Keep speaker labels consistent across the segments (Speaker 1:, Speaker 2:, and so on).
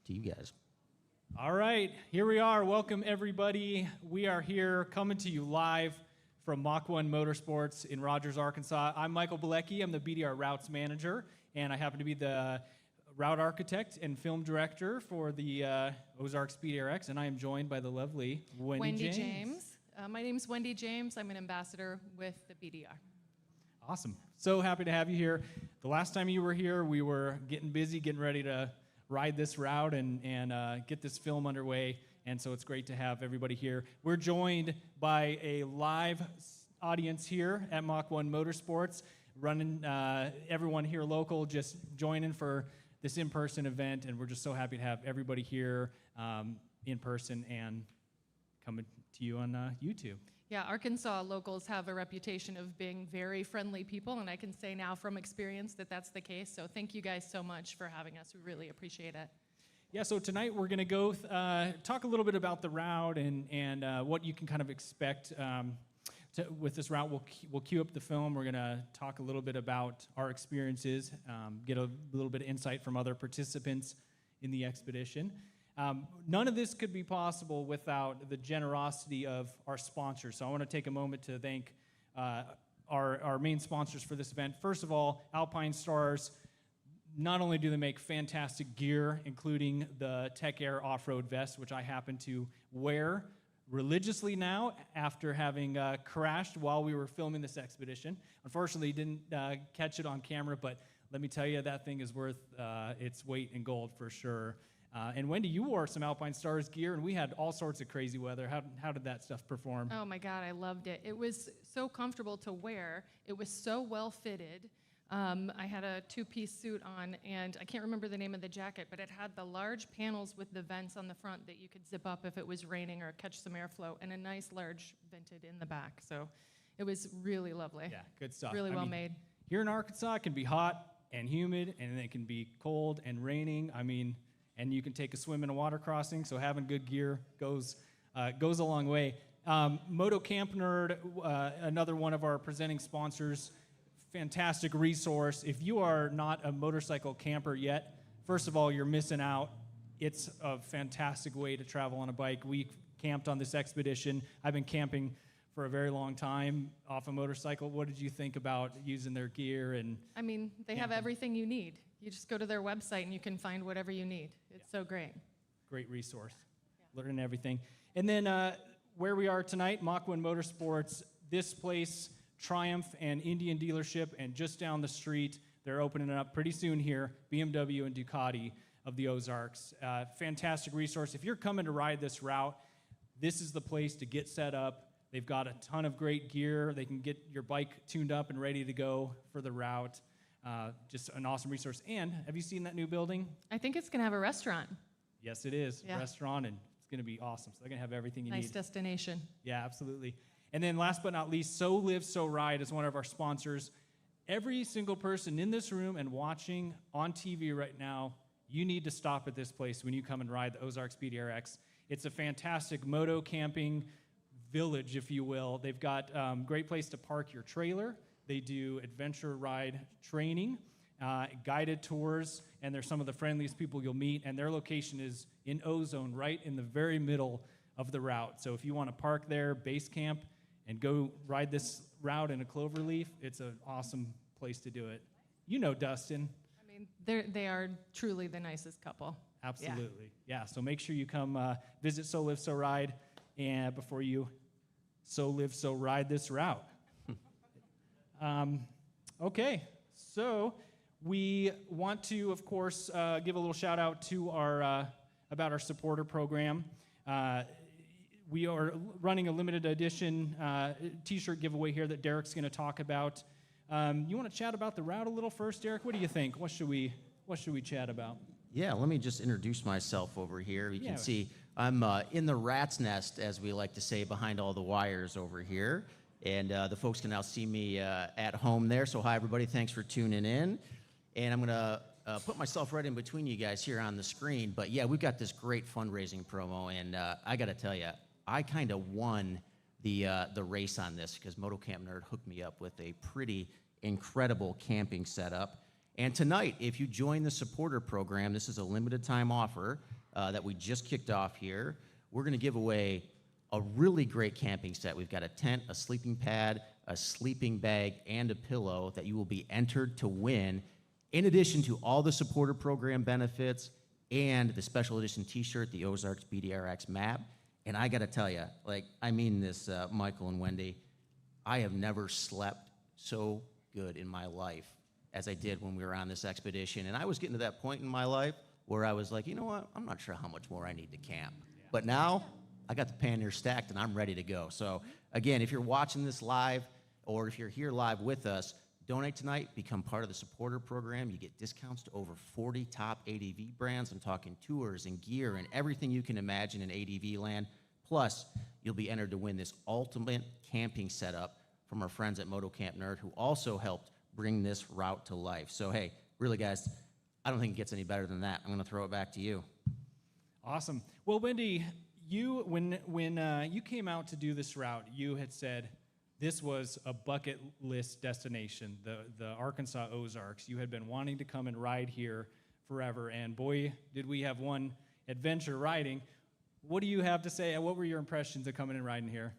Speaker 1: to you guys.
Speaker 2: All right, here we are. Welcome, everybody. We are here coming to you live from Mach 1 Motorsports in Rogers, Arkansas. I'm Michael Bilecki. I'm the BDR Routes Manager, and I happen to be the route architect and film director for the Ozarks BDR-X, and I am joined by the lovely Wendy James.
Speaker 3: My name's Wendy James. I'm an ambassador with the BDR.
Speaker 2: Awesome. So happy to have you here. The last time you were here, we were getting busy, getting ready to ride this route and get this film underway, and so it's great to have everybody here. We're joined by a live audience here at Mach 1 Motorsports, running everyone here local, just joining for this in-person event, and we're just so happy to have everybody here in person and coming to you on YouTube.
Speaker 3: Yeah, Arkansas locals have a reputation of being very friendly people, and I can say now from experience that that's the case. So thank you guys so much for having us. We really appreciate it.
Speaker 2: Yeah, so tonight we're going to go talk a little bit about the route and what you can kind of expect with this route. We'll queue up the film. We're going to talk a little bit about our experiences, get a little bit of insight from other participants in the expedition. None of this could be possible without the generosity of our sponsors. So I want to take a moment to thank our main sponsors for this event. First of all, Alpinestars. Not only do they make fantastic gear, including the Tech Air off-road vest, which I happen to wear religiously now after having crashed while we were filming this expedition. Unfortunately, didn't catch it on camera, but let me tell you, that thing is worth its weight in gold for sure. And Wendy, you wore some Alpinestars gear, and we had all sorts of crazy weather. How did that stuff perform?
Speaker 3: Oh my God, I loved it. It was so comfortable to wear. It was so well fitted. I had a two-piece suit on, and I can't remember the name of the jacket, but it had the large panels with the vents on the front that you could zip up if it was raining or catch some airflow, and a nice large vented in the back. So it was really lovely.
Speaker 2: Yeah, good stuff.
Speaker 3: Really well made.
Speaker 2: Here in Arkansas, it can be hot and humid, and it can be cold and raining. And you can take a swim in a water crossing, so having good gear goes a long way. Moto Camp Nerd, another one of our presenting sponsors, fantastic resource. If you are not a motorcycle camper yet, first of all, you're missing out. It's a fantastic way to travel on a bike. We camped on this expedition. I've been camping for a very long time off a motorcycle. What did you think about using their gear? They have everything you need. You just go to their website and you can find whatever you need. It's so great. Great resource. Yeah. Learning everything. And then where we are tonight, Mach 1 Motorsports, this place, Triumph and Indian dealership, and just down the street, they're opening it up pretty soon here, BMW and Ducati of the Ozarks. Fantastic resource. If you're coming to ride this route, this is the place to get set up. They've got a ton of great gear. They can get your bike tuned up and ready to go for the route. Just an awesome resource. And have you seen that new building?
Speaker 3: I think it's going to have a restaurant.
Speaker 2: Yes, it is.
Speaker 3: Yeah.
Speaker 2: Restaurant, and it's going to be awesome. So they're going to have everything you need.
Speaker 3: Nice destination.
Speaker 2: Yeah, absolutely. And then last but not least, So Live, So Ride is one of our sponsors. Every single person in this room and watching on TV right now, you need to stop at this place when you come and ride the Ozarks BDR-X. It's a fantastic moto camping village, if you will. They've got a great place to park your trailer. They do adventure ride training, guided tours, and they're some of the friendliest people you'll meet. And their location is in Ozone, right in the very middle of the route. So if you want to park there, base camp, and go ride this route in a cloverleaf, it's an awesome place to do it. You know Dustin.
Speaker 3: They are truly the nicest couple.
Speaker 2: Absolutely. Yeah, so make sure you come visit So Live, So Ride, and before you So Live, So Ride this route. Okay, so we want to, of course, give a little shout out to about our supporter program. We are running a limited edition T-shirt giveaway here that Derek's going to talk about. You want to chat about the route a little first, Derek? What do you think? What should we chat about?
Speaker 1: Yeah, let me just introduce myself over here. You can see I'm in the rat's nest, as we like to say, behind all the wires over here. And the folks can now see me at home there. So hi, everybody. Thanks for tuning in. And I'm going to put myself right in between you guys here on the screen. But, yeah, we've got this great fundraising promo. And I got to tell you, I kind of won the race on this because Moto Camp Nerd hooked me up with a pretty incredible camping setup. And tonight, if you join the supporter program, this is a limited time offer. that we just kicked off here. We're going to give away a really great camping set. We've got a tent, a sleeping pad, a sleeping bag, and a pillow that you will be entered to win, in addition to all the supporter program benefits and the special edition t-shirt, the Ozarks BDR-X map. And I got to tell you, like, I mean this, Michael and Wendy, I have never slept so good in my life as I did when we were on this expedition. And I was getting to that point in my life where I was like, you know what, I'm not sure how much more I need to camp. But now I got the pannier stacked and I'm ready to go. So again, if you're watching this live or if you're here live with us, donate tonight, become part of the supporter program. You get discounts to over 40 top ADV brands. I'm talking tours and gear and everything you can imagine in ADV land. Plus, you'll be entered to win this ultimate camping setup from our friends at Moto Camp Nerd, who also helped bring this route to life. So hey, really guys, I don't think it gets any better than that. I'm gonna throw it back to you.
Speaker 2: Awesome. Well, Wendy, when you came out to do this route, you had said this was a bucket list destination, the Arkansas Ozarks. You had been wanting to come and ride here forever, and boy, did we have one adventure riding. What do you have to say? What were your impressions of coming and riding here?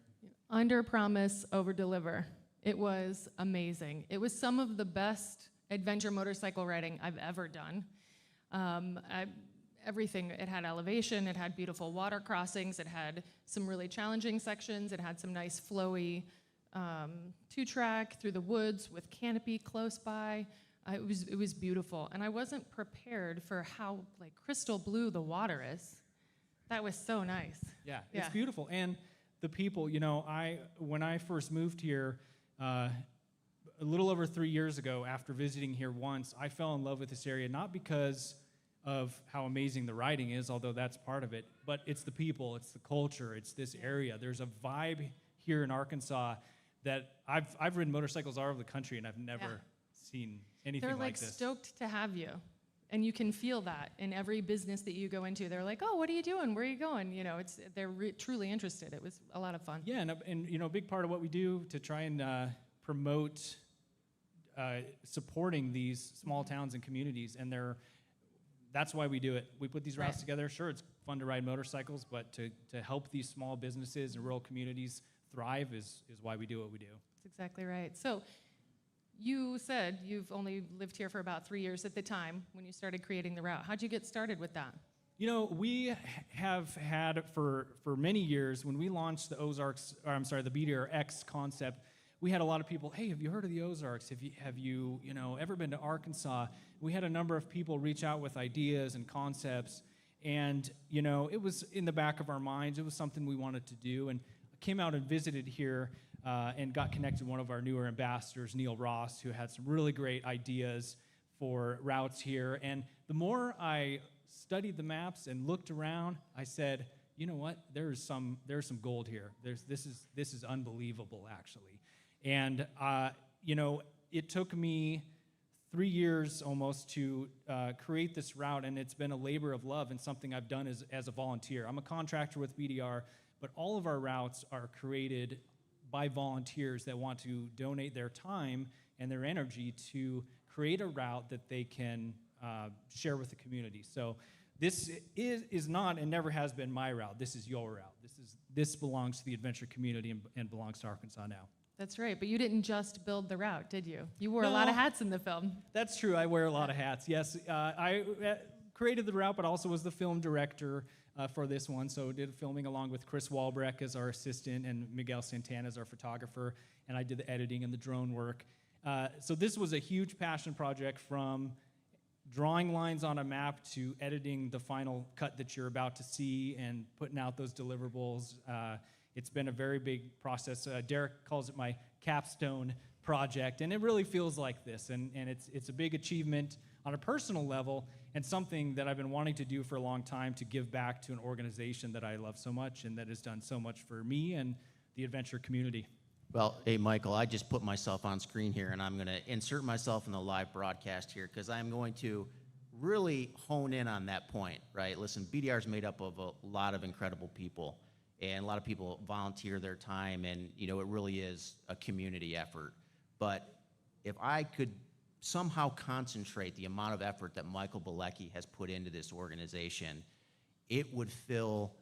Speaker 3: Under promise, over deliver. It was amazing. It was some of the best adventure motorcycle riding I've ever done. Everything, it had elevation, it had beautiful water crossings, it had some really challenging sections, it had some nice flowy two-track through the woods with canopy close by. It was beautiful, and I wasn't prepared for how like crystal blue the water is. That was so nice.
Speaker 2: Yeah, it's beautiful, and the people. You know, when I first moved here, a little over 3 years ago, after visiting here once, I fell in love with this area, not because of how amazing the riding is, although that's part of it, but it's the people, it's the culture, it's this area. There's a vibe here in Arkansas that I've ridden motorcycles all over the country, and I've never seen anything like this.
Speaker 3: They're like stoked to have you, and you can feel that in every business that you go into. They're like, "Oh, what are you doing? Where are you going?" You know, they're truly interested. It was a lot of fun.
Speaker 2: Yeah, and you know, a big part of what we do to try and promote supporting these small towns and communities, and that's why we do it. We put these routes together. Sure, it's fun to ride motorcycles, but to help these small businesses and rural communities thrive is why we do what we do.
Speaker 3: That's exactly right. So you said you've only lived here for about 3 years at the time when you started creating the route. How'd you get started with that?
Speaker 2: You know, we have had for many years, when we launched the the BDR-X concept, we had a lot of people, hey, have you heard of the Ozarks? Have you ever been to Arkansas? We had a number of people reach out with ideas and concepts, and it was in the back of our minds. It was something we wanted to do, and came out and visited here and got connected with one of our newer ambassadors, Neil Ross, who had some really great ideas for routes here. And the more I studied the maps and looked around, I said, you know what? There's some gold here. This is unbelievable, actually. And it took me 3 years almost to create this route, and it's been a labor of love and something I've done as a volunteer. I'm a contractor with BDR, but all of our routes are created by volunteers that want to donate their time and their energy to create a route that they can share with the community. So this is not and never has been my route. This is your route. This belongs to the adventure community and belongs to Arkansas now.
Speaker 3: That's right, but you didn't just build the route, did you? You wore a lot of hats in the film.
Speaker 2: That's true. I wear a lot of hats. Yes, I created the route, but also was the film director for this one. So did filming along with Chris Walbrecht as our assistant and Miguel Santana as our photographer, and I did the editing and the drone work. So this was a huge passion project, from drawing lines on a map to editing the final cut that you're about to see and putting out those deliverables. It's been a very big process. Derek calls it my capstone project, and it really feels like this. And it's a big achievement on a personal level, and something that I've been wanting to do for a long time, to give back to an organization that I love so much and that has done so much for me and the adventure community.
Speaker 1: Well, hey, Michael, I just put myself on screen here, and I'm going to insert myself in the live broadcast here because I'm going to really hone in on that point, right? Listen, BDR is made up of a lot of incredible people, and a lot of people volunteer their time, and, it really is a community effort. But if I could somehow concentrate the amount of effort that Michael Bilecki has put into this organization, it would fill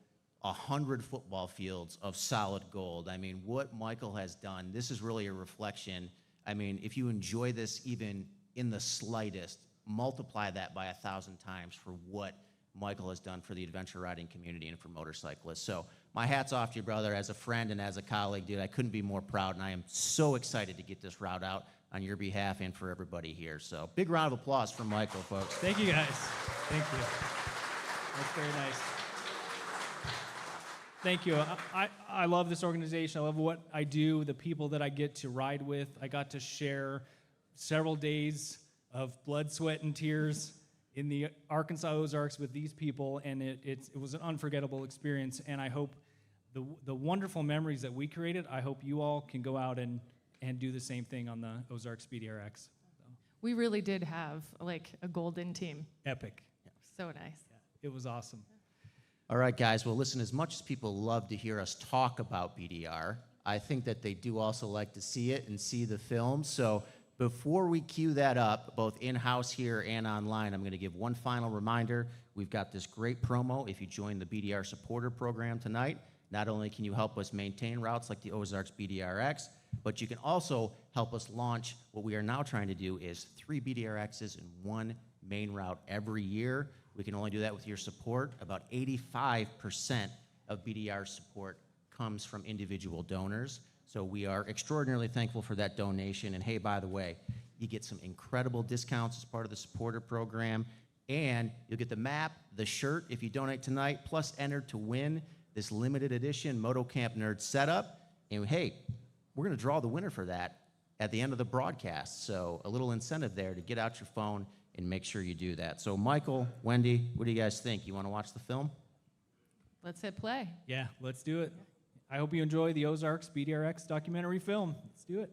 Speaker 1: 100 football fields of solid gold. I mean, what Michael has done, this is really a reflection. I mean, if you enjoy this even in the slightest, multiply that by 1,000 times for what Michael has done for the adventure riding community and for motorcyclists. So my hat's off to you, brother. As a friend and as a colleague, dude, I couldn't be more proud, and I am so excited to get this route out on your behalf and for everybody here. So big round of applause for Michael, folks.
Speaker 2: Thank you, guys. Thank you. That's very nice. Thank you. I love this organization. I love what I do, the people that I get to ride with. I got to share several days of blood, sweat, and tears in the Arkansas Ozarks with these people, and it was an unforgettable experience, and I hope the wonderful memories that we created, I hope you all can go out and do the same thing on the Ozarks BDR-X.
Speaker 3: We really did have like a golden team.
Speaker 2: Epic.
Speaker 3: So nice.
Speaker 2: It was awesome.
Speaker 1: All right, guys. Well, listen, as much as people love to hear us talk about BDR, I think that they do also like to see it and see the film. So before we cue that up, both in-house here and online, I'm going to give one final reminder. We've got this great promo. If you join the BDR supporter program tonight, not only can you help us maintain routes like the Ozarks BDR-X, but you can also help us launch what we are now trying to do is 3 BDR-Xs and 1 main route every year. We can only do that with your support. About 85% of BDR support comes from individual donors. So we are extraordinarily thankful for that donation. And hey, by the way, you get some incredible discounts as part of the supporter program. And you'll get the map, the shirt if you donate tonight, plus enter to win this limited edition Moto Camp Nerd setup. And hey, we're going to draw the winner for that at the end of the broadcast. So a little incentive there to get out your phone and make sure you do that. So Michael, Wendy, what do you guys think? You want to watch the film?
Speaker 3: Let's hit play.
Speaker 2: Yeah, let's do it. I hope you enjoy the Ozarks BDR-X documentary film. Let's do it.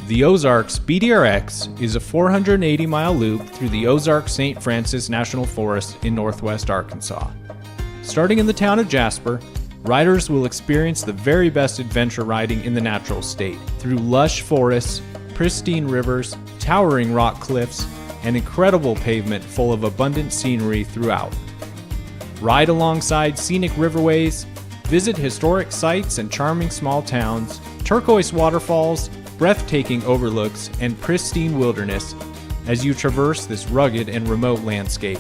Speaker 2: The Ozarks BDR-X is a 480-mile loop through the Ozarks-St. Francis National Forest in northwest Arkansas. Starting in the town of Jasper, riders will experience the very best adventure riding in the natural state through lush forests, pristine rivers, towering rock cliffs, and incredible pavement full of abundant scenery throughout. Ride alongside scenic riverways, visit historic sites and charming small towns, turquoise waterfalls, breathtaking overlooks, and pristine wilderness as you traverse this rugged and remote landscape.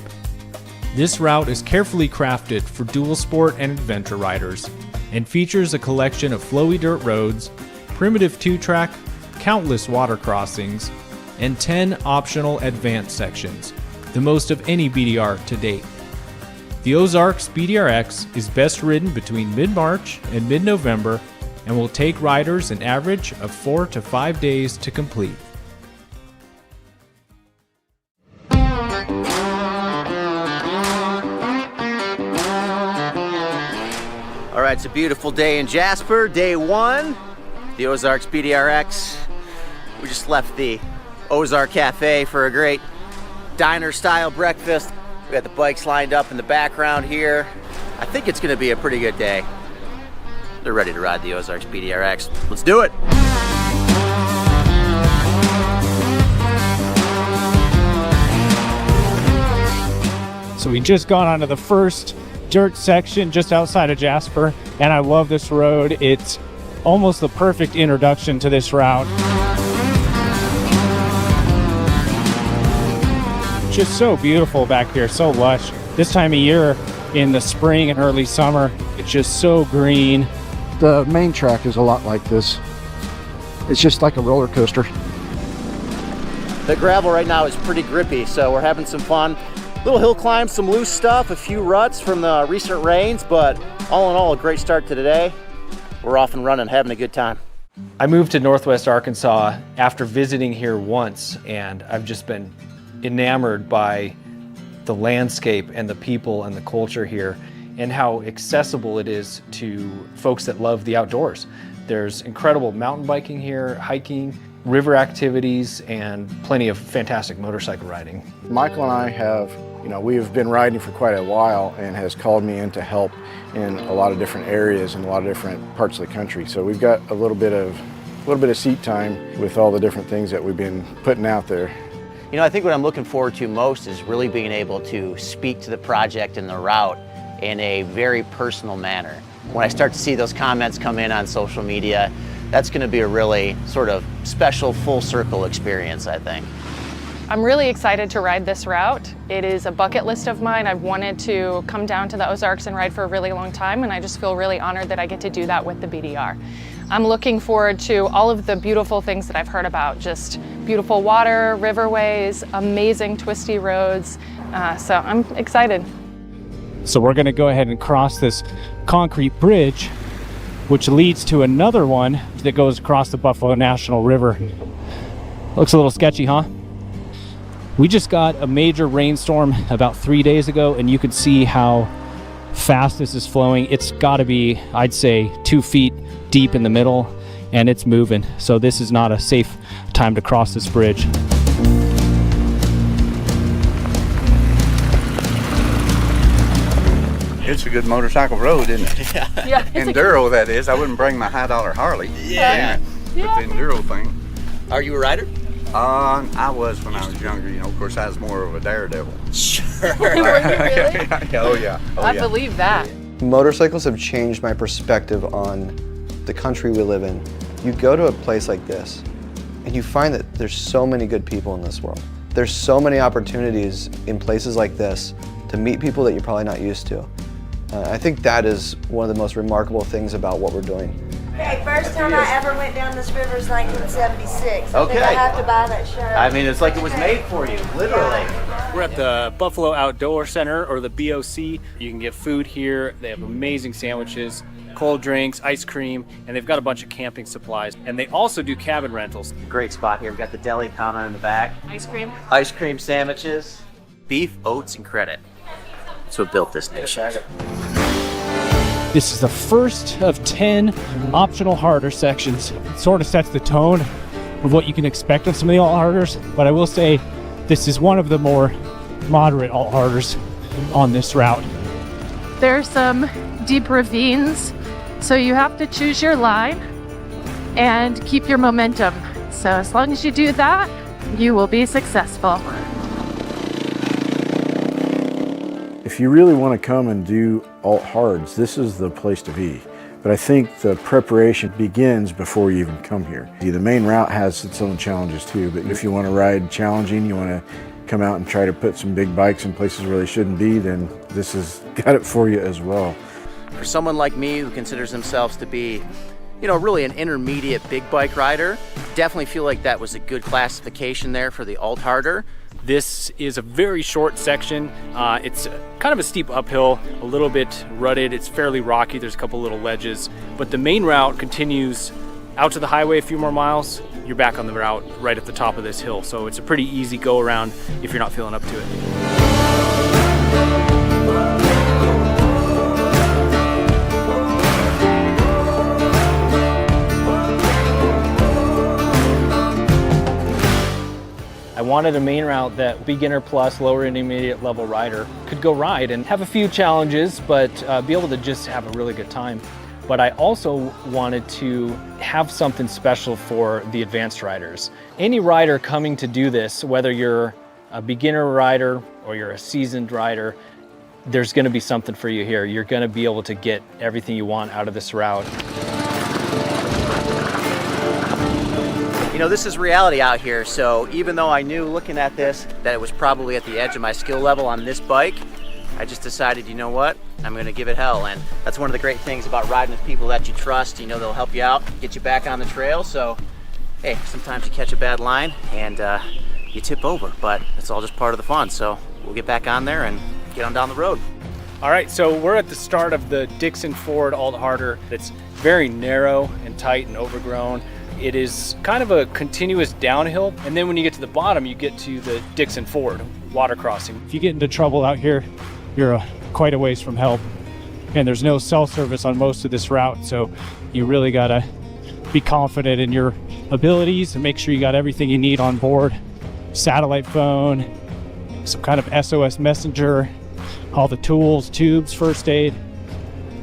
Speaker 2: This route is carefully crafted for dual sport and adventure riders and features a collection of flowy dirt roads, primitive two-track, countless water crossings, and 10 optional advanced sections, the most of any BDR to date. The Ozarks BDR-X is best ridden between mid-March and mid-November and will take riders an average of 4 to 5 days to complete.
Speaker 1: All right, it's a beautiful day in Jasper, day 1, the Ozarks BDR-X. We just left the Ozark Cafe for a great diner-style breakfast. We got the bikes lined up in the background here. I think it's gonna be a pretty good day. They're ready to ride the Ozarks BDR-X. Let's do it.
Speaker 4: So we just got onto the first dirt section just outside of Jasper, and I love this road. It's almost the perfect introduction to this route. just so beautiful back here, so lush. This time of year in the spring and early summer, it's just so green.
Speaker 5: The main track is a lot like this. It's just like a roller coaster.
Speaker 1: The gravel right now is pretty grippy, so we're having some fun. Little hill climbs, some loose stuff, a few ruts from the recent rains, but all in all, a great start to today. We're off and running, having a good time.
Speaker 6: I moved to Northwest Arkansas after visiting here once, and I've just been enamored by the landscape and the people and the culture here, and how accessible it is to folks that love the outdoors. There's incredible mountain biking here, hiking, river activities, and plenty of fantastic motorcycle riding.
Speaker 5: Michael and I have, we have been riding for quite a while, and has called me in to help in a lot of different areas and a lot of different parts of the country. So we've got a little bit of seat time with all the different things that we've been putting out there.
Speaker 1: I think what I'm looking forward to most is really being able to speak to the project and the route in a very personal manner. When I start to see those comments come in on social media, that's going to be a really sort of special full circle experience, I think.
Speaker 7: I'm really excited to ride this route. It is a bucket list of mine. I've wanted to come down to the Ozarks and ride for a really long time, and I just feel really honored that I get to do that with the BDR. I'm looking forward to all of the beautiful things that I've heard about, just beautiful water, riverways, amazing twisty roads, so I'm excited.
Speaker 4: So we're gonna go ahead and cross this concrete bridge, which leads to another one that goes across the Buffalo National River. Looks a little sketchy, huh? We just got a major rainstorm about 3 days ago, and you can see how fast this is flowing. It's gotta be, I'd say, 2 feet deep in the middle, and it's moving. So this is not a safe time to cross this bridge.
Speaker 8: It's a good motorcycle road, isn't it?
Speaker 7: Yeah.
Speaker 8: Enduro, that is. I wouldn't bring my high-dollar Harley.
Speaker 1: Yeah.
Speaker 8: But the Enduro thing.
Speaker 1: Are you a rider?
Speaker 8: I was when I was younger. Of course, I was more of a daredevil.
Speaker 1: Sure.
Speaker 7: Were you really?
Speaker 8: Oh, yeah.
Speaker 7: I believe that.
Speaker 9: Motorcycles have changed my perspective on the country we live in. You go to a place like this, and you find that there's so many good people in this world. There's so many opportunities in places like this to meet people that you're probably not used to. I think that is one of the most remarkable things about what we're doing.
Speaker 10: Okay, first time I ever went down this river is 1976. I
Speaker 1: Okay.
Speaker 10: think I have to buy that shirt.
Speaker 1: I mean, it's like it was made for you, literally.
Speaker 6: We're at the Buffalo Outdoor Center, or the BOC. You can get food here. They have amazing sandwiches, cold drinks, ice cream, and they've got a bunch of camping supplies. And they also do cabin rentals.
Speaker 1: Great spot here. We've got the deli counter in the back.
Speaker 7: Ice cream.
Speaker 1: Ice cream sandwiches, beef, oats, and credit. That's what built this nation.
Speaker 4: This is the first of 10 optional harder sections. It sort of sets the tone of what you can expect of some of the alt-harders, but I will say this is one of the more moderate alt-harders on this route.
Speaker 3: There's some deep ravines, so you have to choose your line and keep your momentum. So as long as you do that, you will be successful.
Speaker 5: If you really want to come and do alt-hards, this is the place to be. But I think the preparation begins before you even come here. The main route has its own challenges too, but if you want to ride challenging, you want to come out and try to put some big bikes in places where they shouldn't be, then this has got it for you as well.
Speaker 1: For someone like me who considers themselves to be, really an intermediate big bike rider, definitely feel like that was a good classification there for the alt-harder.
Speaker 6: This is a very short section. It's kind of a steep uphill, a little bit rutted. It's fairly rocky. There's a couple little ledges, but the main route continues out to the highway a few more miles. You're back on the route right at the top of this hill. So it's a pretty easy go around if you're not feeling up to it. I wanted a main route that beginner plus lower intermediate level rider could go ride and have a few challenges, but be able to just have a really good time. But I also wanted to have something special for the advanced riders. Any rider coming to do this, whether you're a beginner rider or you're a seasoned rider, there's gonna be something for you here. You're gonna be able to get everything you want out of this route.
Speaker 1: You know, this is reality out here, so even though I knew looking at this that it was probably at the edge of my skill level on this bike, I just decided, you know what, I'm gonna give it hell. And that's one of the great things about riding with people that you trust. You know, they'll help you out, get you back on the trail. So, hey, sometimes you catch a bad line and you tip over, but it's all just part of the fun. So we'll get back on there and get on down the road.
Speaker 6: All right, so we're at the start of the Dixon Ford Alt Harder. It's very narrow and tight and overgrown. It is kind of a continuous downhill, and then when you get to the bottom, you get to the Dixon Ford water crossing.
Speaker 4: If you get into trouble out here, you're quite a ways from help. And there's no cell service on most of this route, so you really gotta be confident in your abilities and make sure you got everything you need on board. Satellite phone, some kind of SOS messenger, all the tools, tubes, first aid,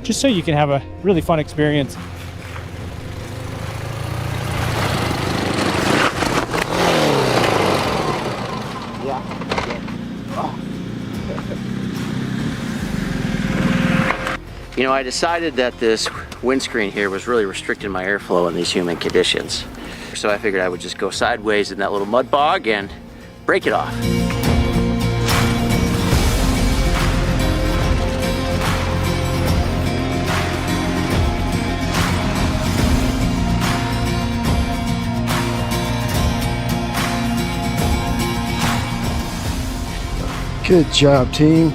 Speaker 4: just so you can have a really fun experience.
Speaker 1: You know, I decided that this windscreen here was really restricting my airflow in these humid conditions. So I figured I would just go sideways in that little mud bog and break it off.
Speaker 5: Good job, team.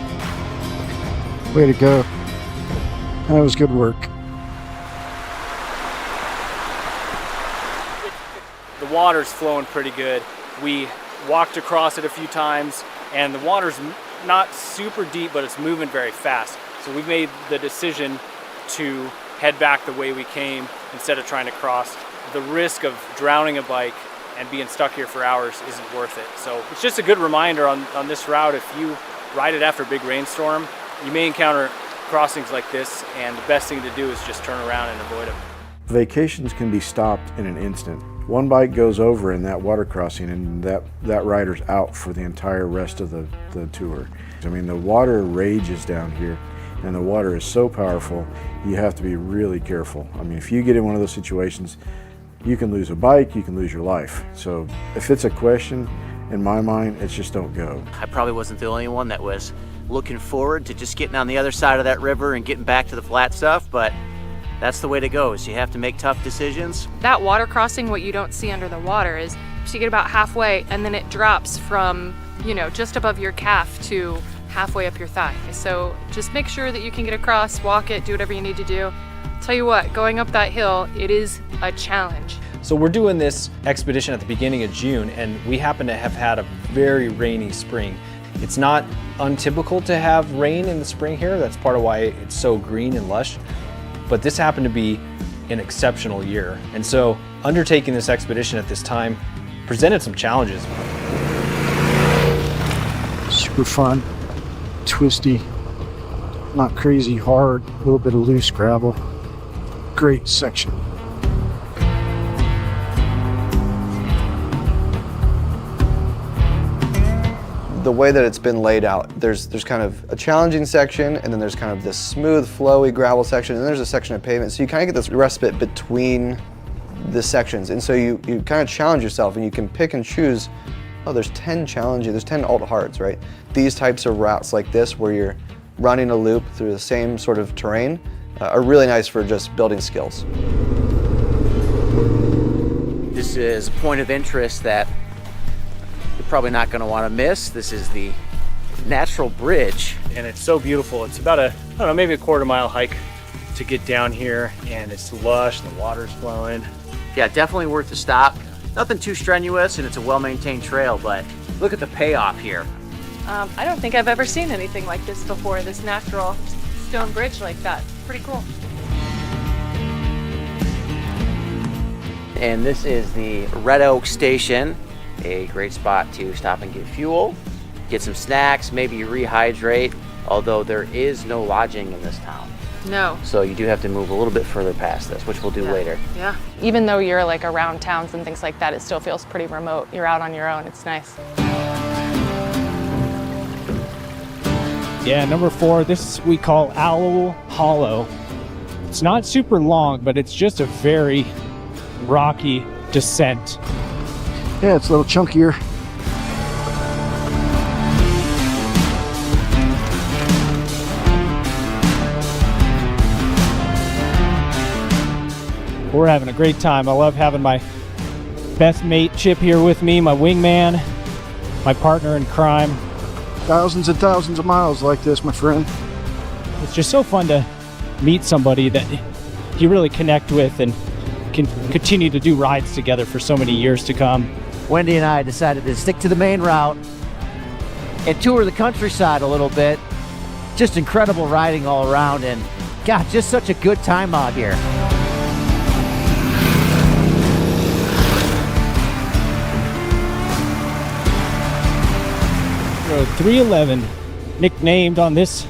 Speaker 5: Way to go. That was good work.
Speaker 6: The water's flowing pretty good. We walked across it a few times, and the water's not super deep, but it's moving very fast. So we made the decision to head back the way we came instead of trying to cross. The risk of drowning a bike and being stuck here for hours isn't worth it. So it's just a good reminder on this route. If you ride it after a big rainstorm, you may encounter crossings like this, and the best thing to do is just turn around and avoid them.
Speaker 5: Vacations can be stopped in an instant. One bike goes over in that water crossing and that rider's out for the entire rest of the tour. I mean, the water rages down here, and the water is so powerful, you have to be really careful. I mean, if you get in one of those situations, you can lose a bike, you can lose your life. So if it's a question, in my mind, it's just don't go.
Speaker 1: I probably wasn't the only one that was looking forward to just getting on the other side of that river and getting back to the flat stuff, but that's the way to go, is you have to make tough decisions.
Speaker 7: That water crossing, what you don't see under the water is you get about halfway and then it drops from, you know, just above your calf to halfway up your thigh. So just make sure that you can get across, walk it, do whatever you need to do. Tell you what, going up that hill, it is a challenge.
Speaker 6: So we're doing this expedition at the beginning of June, and we happen to have had a very rainy spring. It's not untypical to have rain in the spring here. That's part of why it's so green and lush. But this happened to be an exceptional year. And so undertaking this expedition at this time presented some challenges.
Speaker 5: Super fun, twisty, not crazy hard, a little bit of loose gravel. Great section.
Speaker 9: The way that it's been laid out, there's kind of a challenging section, and then there's kind of this smooth, flowy gravel section, and then there's a section of pavement. So you kind of get this respite between the sections. And so you kind of challenge yourself, and you can pick and choose, oh, there's 10 challenges, there's 10 alt hards, right? These types of routes like this, where you're running a loop through the same sort of terrain, are really nice for just building skills.
Speaker 1: This is a point of interest that you're probably not going to want to miss. This is the natural bridge.
Speaker 6: And it's so beautiful. It's about I don't know, maybe a quarter-mile hike to get down here, and it's lush, and the water's flowing.
Speaker 1: Yeah, definitely worth the stop. Nothing too strenuous, and it's a well-maintained trail, but look at the payoff here.
Speaker 7: I don't think I've ever seen anything like this before, this natural stone bridge like that. Pretty cool.
Speaker 1: And this is the Red Oak Station, a great spot to stop and get fuel, get some snacks, maybe rehydrate, although there is no lodging in this town.
Speaker 7: No.
Speaker 1: So you do have to move a little bit further past this, which we'll do later.
Speaker 7: Yeah. Even though you're like around towns and things like that, it still feels pretty remote. You're out on your own. It's nice.
Speaker 4: Yeah, number 4, this we call Owl Hollow. It's not super long, but it's just a very rocky descent.
Speaker 5: Yeah, it's a little chunkier.
Speaker 4: We're having a great time. I love having my best mate Chip here with me, my wingman, my partner in crime.
Speaker 5: Thousands and thousands of miles like this, my friend.
Speaker 4: It's just so fun to meet somebody that you really connect with and can continue to do rides together for so many years to come.
Speaker 1: Wendy and I decided to stick to the main route and tour the countryside a little bit. Just incredible riding all around, and God, just such a good time out here.
Speaker 4: Road 311, nicknamed on this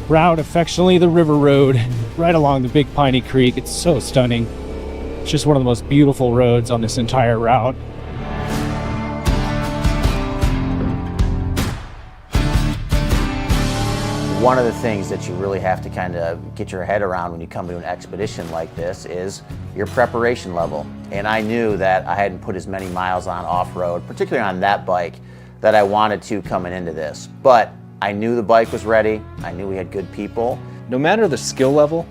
Speaker 4: route affectionately the River Road, right along the Big Piney Creek. It's so stunning. It's just one of the most beautiful roads on this entire route.
Speaker 1: One of the things that you really have to kind of get your head around when you come to an expedition like this is your preparation level. And I knew that I hadn't put as many miles on off-road, particularly on that bike, that I wanted to coming into this. But I knew the bike was ready. I knew we had good people.
Speaker 6: No matter the skill level,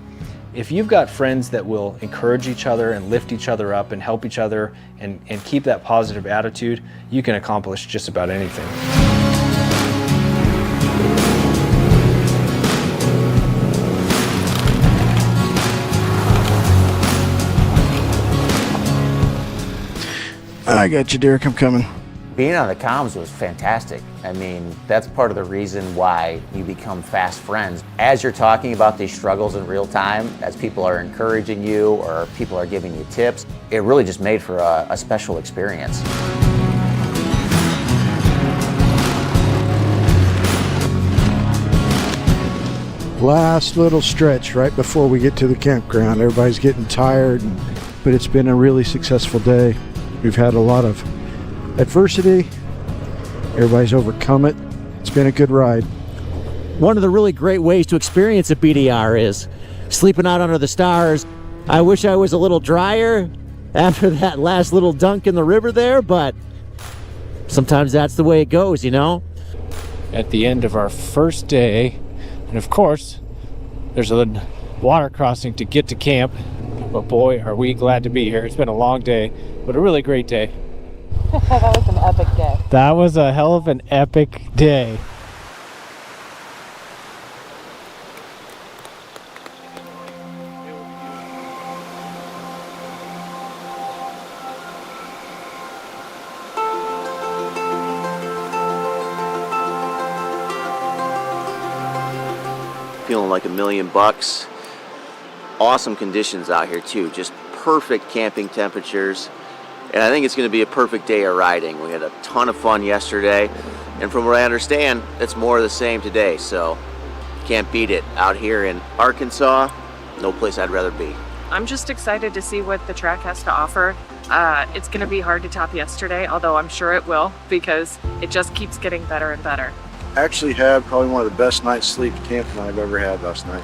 Speaker 6: if you've got friends that will encourage each other and lift each other up and help each other and keep that positive attitude, you can accomplish just about anything.
Speaker 5: I got you, Derek. I'm coming.
Speaker 1: Being on the comms was fantastic. I mean, that's part of the reason why you become fast friends. As you're talking about these struggles in real time, as people are encouraging you or people are giving you tips, it really just made for a special experience.
Speaker 5: Last little stretch right before we get to the campground. Everybody's getting tired, but it's been a really successful day. We've had a lot of adversity. Everybody's overcome it. It's been a good ride.
Speaker 1: One of the really great ways to experience a BDR is sleeping out under the stars. I wish I was a little drier after that last little dunk in the river there, but sometimes that's the way it goes, you know?
Speaker 4: At the end of our first day, and of course, there's a water crossing to get to camp, but boy, are we glad to be here. It's been a long day, but a really great day.
Speaker 7: That was an epic day.
Speaker 4: That was a hell of an epic day.
Speaker 1: Feeling like $1,000,000. Awesome conditions out here too, just perfect camping temperatures. And I think it's going to be a perfect day of riding. We had a ton of fun yesterday, and from what I understand, it's more of the same today, so can't beat it. Out here in Arkansas, no place I'd rather be.
Speaker 7: I'm just excited to see what the track has to offer. It's going to be hard to top yesterday, although I'm sure it will, because it just keeps getting better and better.
Speaker 5: I actually had probably one of the best night's sleep camping I've ever had last night.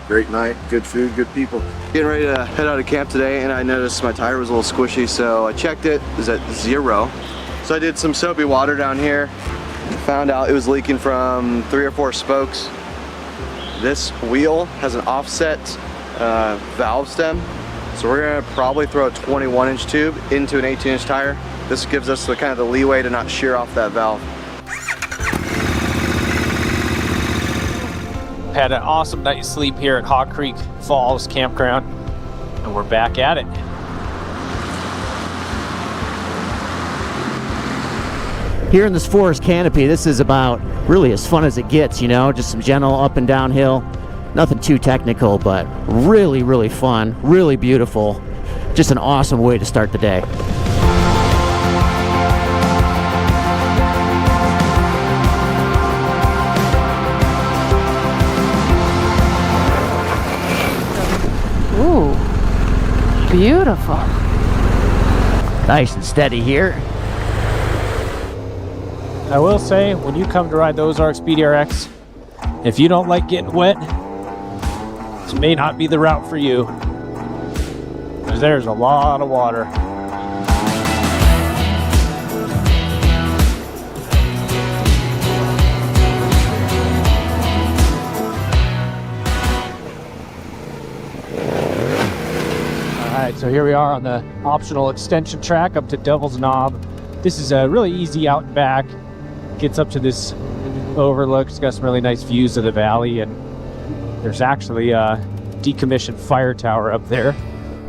Speaker 5: Great night, good food, good people.
Speaker 9: Getting ready to head out of camp today, and I noticed my tire was a little squishy, so I checked it. It was at 0. So I did some soapy water down here. Found out it was leaking from 3 or 4 spokes. This wheel has an offset valve stem, so we're gonna probably throw a 21-inch tube into an 18-inch tire. This gives us the kind of the leeway to not shear off that valve.
Speaker 4: Had an awesome night's sleep here at Hawk Creek Falls Campground, and we're back at it.
Speaker 1: Here in this forest canopy, this is about really as fun as it gets, you know, just some gentle up and downhill. Nothing too technical, but really, really fun, really beautiful. Just an awesome way to start the day.
Speaker 7: Ooh, beautiful.
Speaker 1: Nice and steady here.
Speaker 4: I will say, when you come to ride the Ozarks BDR-X, if you don't like getting wet, this may not be the route for you, because there's a lot of water. right, so here we are on the optional extension track up to Devil's Knob. This is a really easy out and back. Gets up to this overlook. It's got some really nice views of the valley, and there's actually a decommissioned fire tower up there.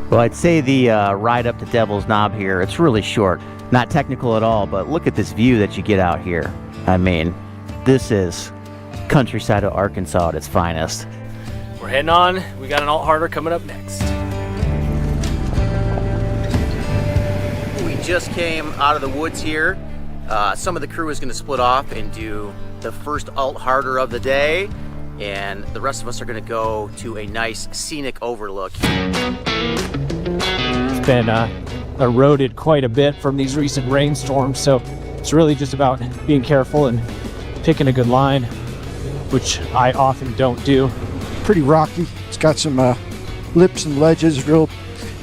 Speaker 1: Well, I'd say the ride up to Devil's Knob here, it's really short. Not technical at all, but look at this view that you get out here. I mean, this is countryside of Arkansas at its finest.
Speaker 6: We're heading on. We got an alt-harder coming up next.
Speaker 1: We just came out of the woods here. Some of the crew is going to split off and do the first alt-harder of the day, and the rest of us are going to go to a nice scenic overlook.
Speaker 4: It's been eroded quite a bit from these recent rainstorms, so it's really just about being careful and picking a good line, which I often don't do.
Speaker 5: Pretty rocky. It's got some lips and ledges, real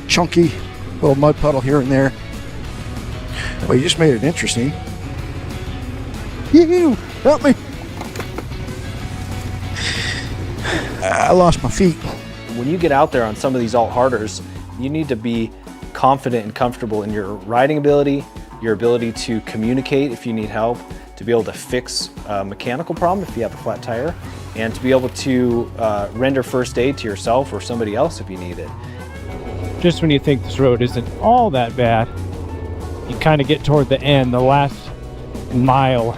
Speaker 5: chunky, little mud puddle here and there. Well, you just made it interesting. Yoo-hoo! Help me! I lost my feet.
Speaker 6: When you get out there on some of these alt-harders, you need to be confident and comfortable in your riding ability, your ability to communicate if you need help, to be able to fix a mechanical problem if you have a flat tire, and to be able to render first aid to yourself or somebody else if you need it.
Speaker 4: Just when you think this road isn't all that bad, you kind of get toward the end. The last mile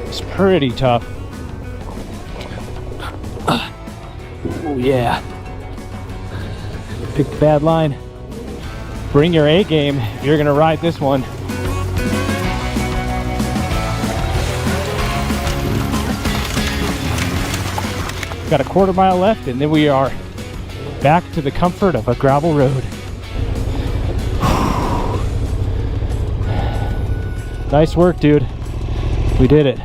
Speaker 4: is pretty tough. Oh yeah. Pick a bad line. Bring your A game if you're gonna ride this one. Got a quarter mile left, and then we are back to the comfort of a gravel road. Nice work, dude. We did it.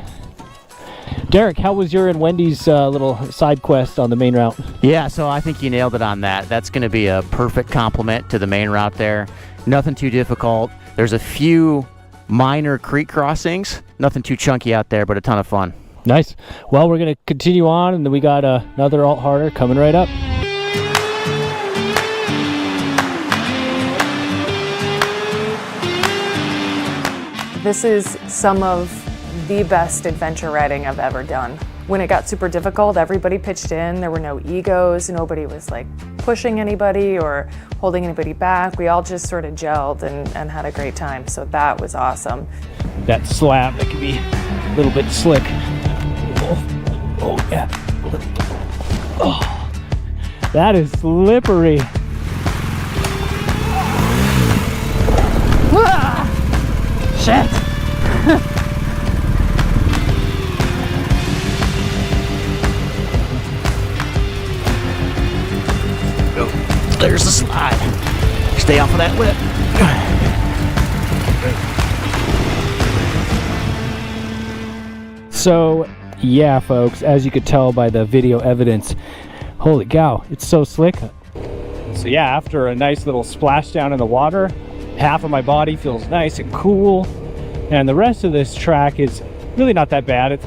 Speaker 4: Derek, how was your and Wendy's little side quest on the main route?
Speaker 1: Yeah, so I think you nailed it on that. That's going to be a perfect complement to the main route there. Nothing too difficult. There's a few minor creek crossings. Nothing too chunky out there, but a ton of fun.
Speaker 4: Nice. Well, we're going to continue on, and then we got another alt-harder coming right up.
Speaker 7: This is some of the best adventure riding I've ever done. When it got super difficult, everybody pitched in. There were no egos. Nobody was like pushing anybody or holding anybody back. We all just sort of gelled and had a great time. So that was awesome.
Speaker 4: That slab, that can be a little bit slick. Oh yeah. Oh, that is slippery. Ah, shit.
Speaker 1: There's the slide. Stay off of that lip.
Speaker 4: So, yeah, folks, as you could tell by the video evidence, holy cow, it's so slick. So yeah, after a nice little splashdown in the water, half of my body feels nice and cool, and the rest of this track is really not that bad.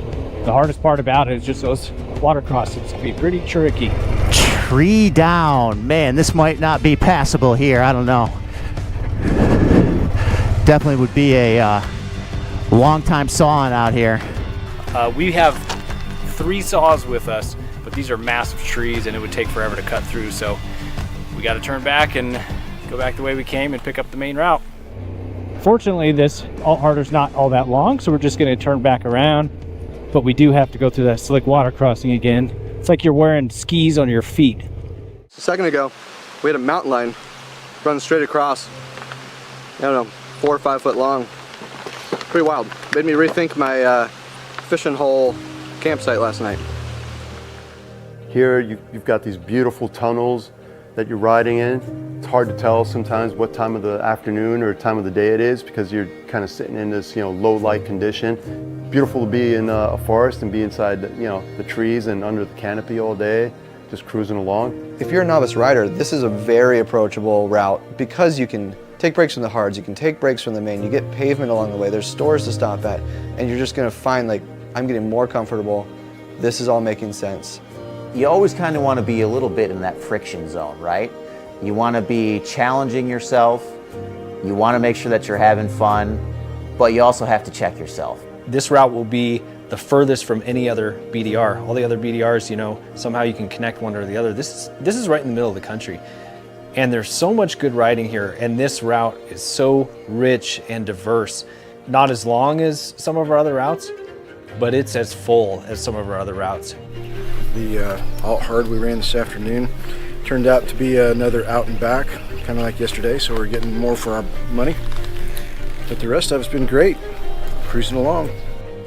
Speaker 4: The hardest part about it is just those water crossings can be pretty tricky.
Speaker 1: Tree down. Man, this might not be passable here. I don't know. Definitely would be a long time sawing out here.
Speaker 6: We have 3 saws with us, but these are massive trees and it would take forever to cut through, so we got to turn back and go back the way we came and pick up the main route.
Speaker 4: Fortunately, this alt-harder's not all that long, so we're just going to turn back around, but we do have to go through that slick water crossing again. It's like you're wearing skis on your feet.
Speaker 9: A second ago, we had a mountain lion run straight across, I don't know, 4 or 5 foot long. Pretty wild. Made me rethink my fishing hole campsite last night.
Speaker 11: Here you've got these beautiful tunnels that you're riding in. It's hard to tell sometimes what time of the afternoon or time of the day it is because you're kind of sitting in this, low light condition. Beautiful to be in a forest and be inside, the trees and under the canopy all day, just cruising along.
Speaker 9: If you're a novice rider, this is a very approachable route because you can take breaks from the hards, you can take breaks from the main, you get pavement along the way, there's stores to stop at, and you're just gonna find like, I'm getting more comfortable, this is all making sense.
Speaker 1: You always kind of want to be a little bit in that friction zone, right? You want to be challenging yourself. You want to make sure that you're having fun, but you also have to check yourself.
Speaker 6: This route will be the furthest from any other BDR. All the other BDRs, you know, somehow you can connect one or the other. This is right in the middle of the country. And there's so much good riding here, and this route is so rich and diverse. Not as long as some of our other routes, but it's as full as some of our other routes.
Speaker 5: The alt hard we ran this afternoon turned out to be another out and back, kind of like yesterday, so we're getting more for our money. But the rest of it's been great, cruising along.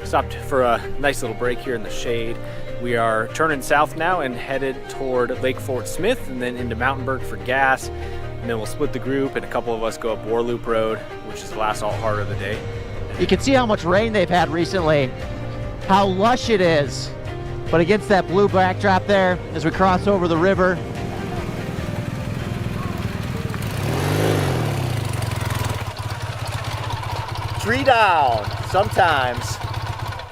Speaker 6: Stopped for a nice little break here in the shade. We are turning south now and headed toward Lake Fort Smith and then into Mountainburg for gas. And then we'll split the group and a couple of us go up Warloop Road, which is the last alt hard of the day.
Speaker 1: You can see how much rain they've had recently, how lush it is. But against that blue backdrop there, as we cross over the river, tree down. Sometimes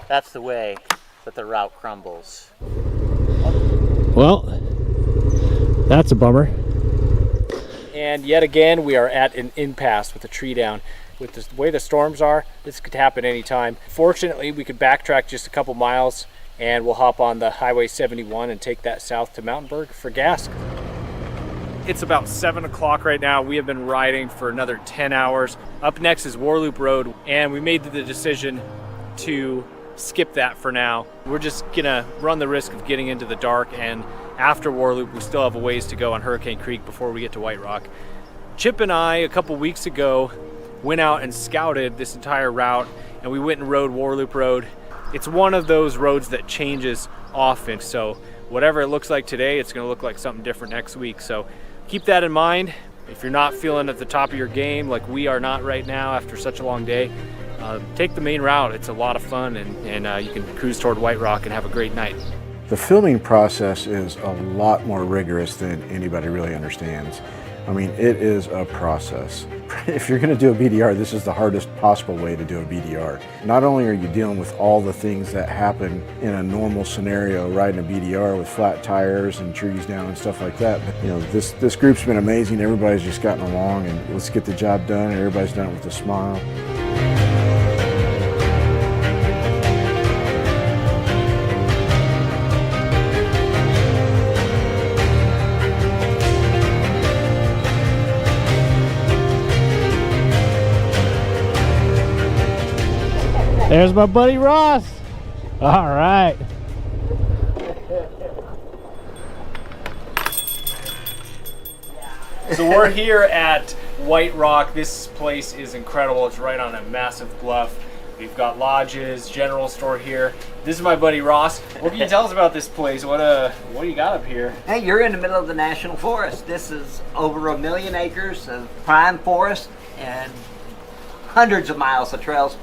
Speaker 1: that's the way that the route crumbles.
Speaker 4: Well, that's a bummer.
Speaker 6: And yet again, we are at an impasse with a tree down. With the way the storms are, this could happen anytime. Fortunately, we could backtrack just a couple miles and we'll hop on the Highway 71 and take that south to Mountainburg for gas. It's about 7 o'clock right now. We have been riding for another 10 hours. Up next is Warloop Road, and we made the decision to skip that for now. We're just gonna run the risk of getting into the dark, and after Warloop, we still have a ways to go on Hurricane Creek before we get to White Rock. Chip and I, a couple weeks ago, went out and scouted this entire route, and we went and rode Warloop Road. It's one of those roads that changes often, so whatever it looks like today, it's gonna look like something different next week. So keep that in mind. If you're not feeling at the top of your game, like we are not right now after such a long day, take the main route. It's a lot of fun, and you can cruise toward White Rock and have a great night.
Speaker 5: The filming process is a lot more rigorous than anybody really understands. I mean, it is a process. If you're going to do a BDR, this is the hardest possible way to do a BDR. Not only are you dealing with all the things that happen in a normal scenario, riding a BDR with flat tires and trees down and stuff like that, but you know, this group's been amazing. Everybody's just gotten along and let's get the job done, and everybody's done it with a smile.
Speaker 4: There's my buddy Ross. All right.
Speaker 6: So we're here at White Rock. This place is incredible. It's right on a massive bluff. We've got lodges, general store here. This is my buddy Ross. What can you tell us about this place? What do you got up here?
Speaker 12: Hey, you're in the middle of the national forest. This is over 1 million acres of prime forest and hundreds of miles of trails.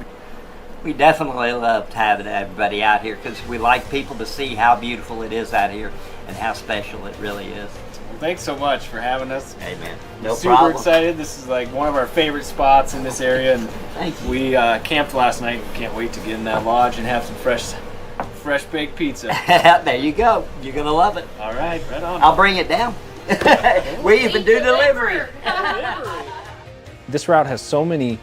Speaker 12: We definitely loved having everybody out here because we like people to see how beautiful it is out here and how special it really is.
Speaker 6: Well, thanks so much for having us.
Speaker 12: Hey man, no
Speaker 6: Super
Speaker 12: problem.
Speaker 6: excited. This is like one of our favorite spots in this area, and
Speaker 12: Thank you.
Speaker 6: we camped last night. Can't wait to get in that lodge and have some fresh baked pizza.
Speaker 12: There you go. You're gonna love it.
Speaker 6: All right, right on.
Speaker 12: I'll bring it down. We even do delivery.
Speaker 6: This route has so many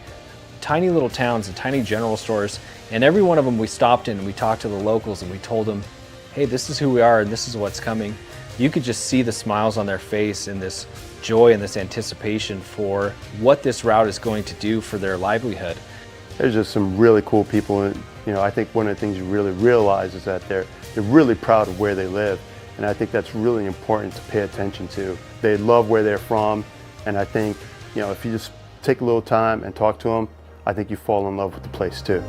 Speaker 6: tiny little towns and tiny general stores, and every one of them we stopped in and we talked to the locals and we told them, hey, this is who we are and this is what's coming. You could just see the smiles on their face and this joy and this anticipation for what this route is going to do for their livelihood.
Speaker 11: There's just some really cool people, and you know, I think one of the things you really realize is that they're really proud of where they live, and I think that's really important to pay attention to. They love where they're from, and I think, you know, if you just take a little time and talk to them, I think you fall in love with the place too.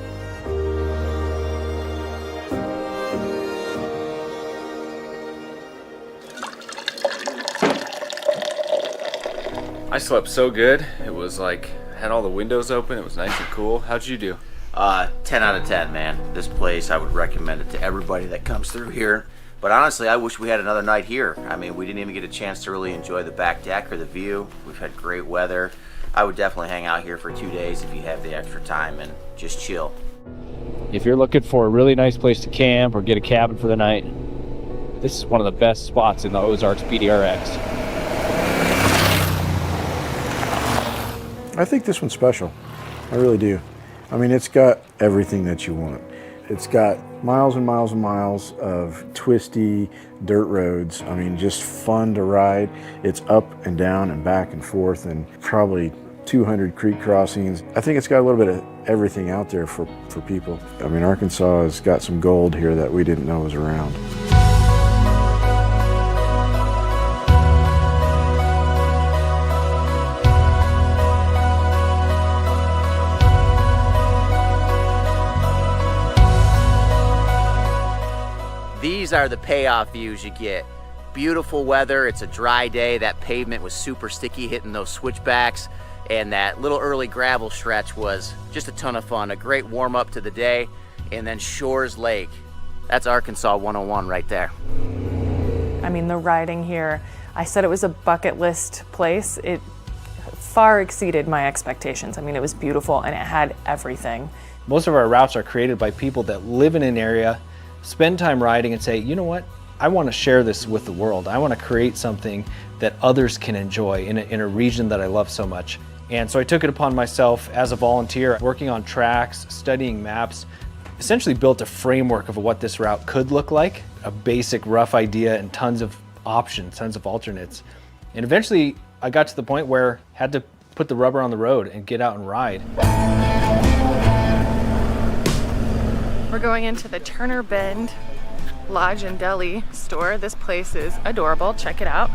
Speaker 13: I slept so good. It was like, had all the windows open. It was nice and cool. How'd you do?
Speaker 1: 10 out of 10, man. This place, I would recommend it to everybody that comes through here. But honestly, I wish we had another night here. I mean, we didn't even get a chance to really enjoy the back deck or the view. We've had great weather. I would definitely hang out here for 2 days if you have the extra time and just chill.
Speaker 4: If you're looking for a really nice place to camp or get a cabin for the night, this is one of the best spots in the Ozarks BDR-X.
Speaker 5: I think this one's special. I really do. I mean, it's got everything that you want. It's got miles and miles and miles of twisty dirt roads. I mean, just fun to ride. It's up and down and back and forth, and probably 200 creek crossings. I think it's got a little bit of everything out there for people. I mean, Arkansas has got some gold here that we didn't know was around.
Speaker 1: These are the payoff views you get. Beautiful weather, it's a dry day. That pavement was super sticky hitting those switchbacks, and that little early gravel stretch was just a ton of fun. A great warm up to the day. And then Shores Lake. That's Arkansas 101 right there.
Speaker 7: I mean, the riding here, I said it was a bucket list place. It far exceeded my expectations. I mean, it was beautiful and it had everything.
Speaker 6: Most of our routes are created by people that live in an area, spend time riding and say, you know what, I want to share this with the world. I want to create something that others can enjoy in a region that I love so much. And so I took it upon myself as a volunteer, working on tracks, studying maps, essentially built a framework of what this route could look like, a basic rough idea and tons of options, tons of alternates. And eventually I got to the point where I had to put the rubber on the road and get out and ride.
Speaker 7: We're going into the Turner Bend Lodge and Deli store. This place is adorable. Check it out.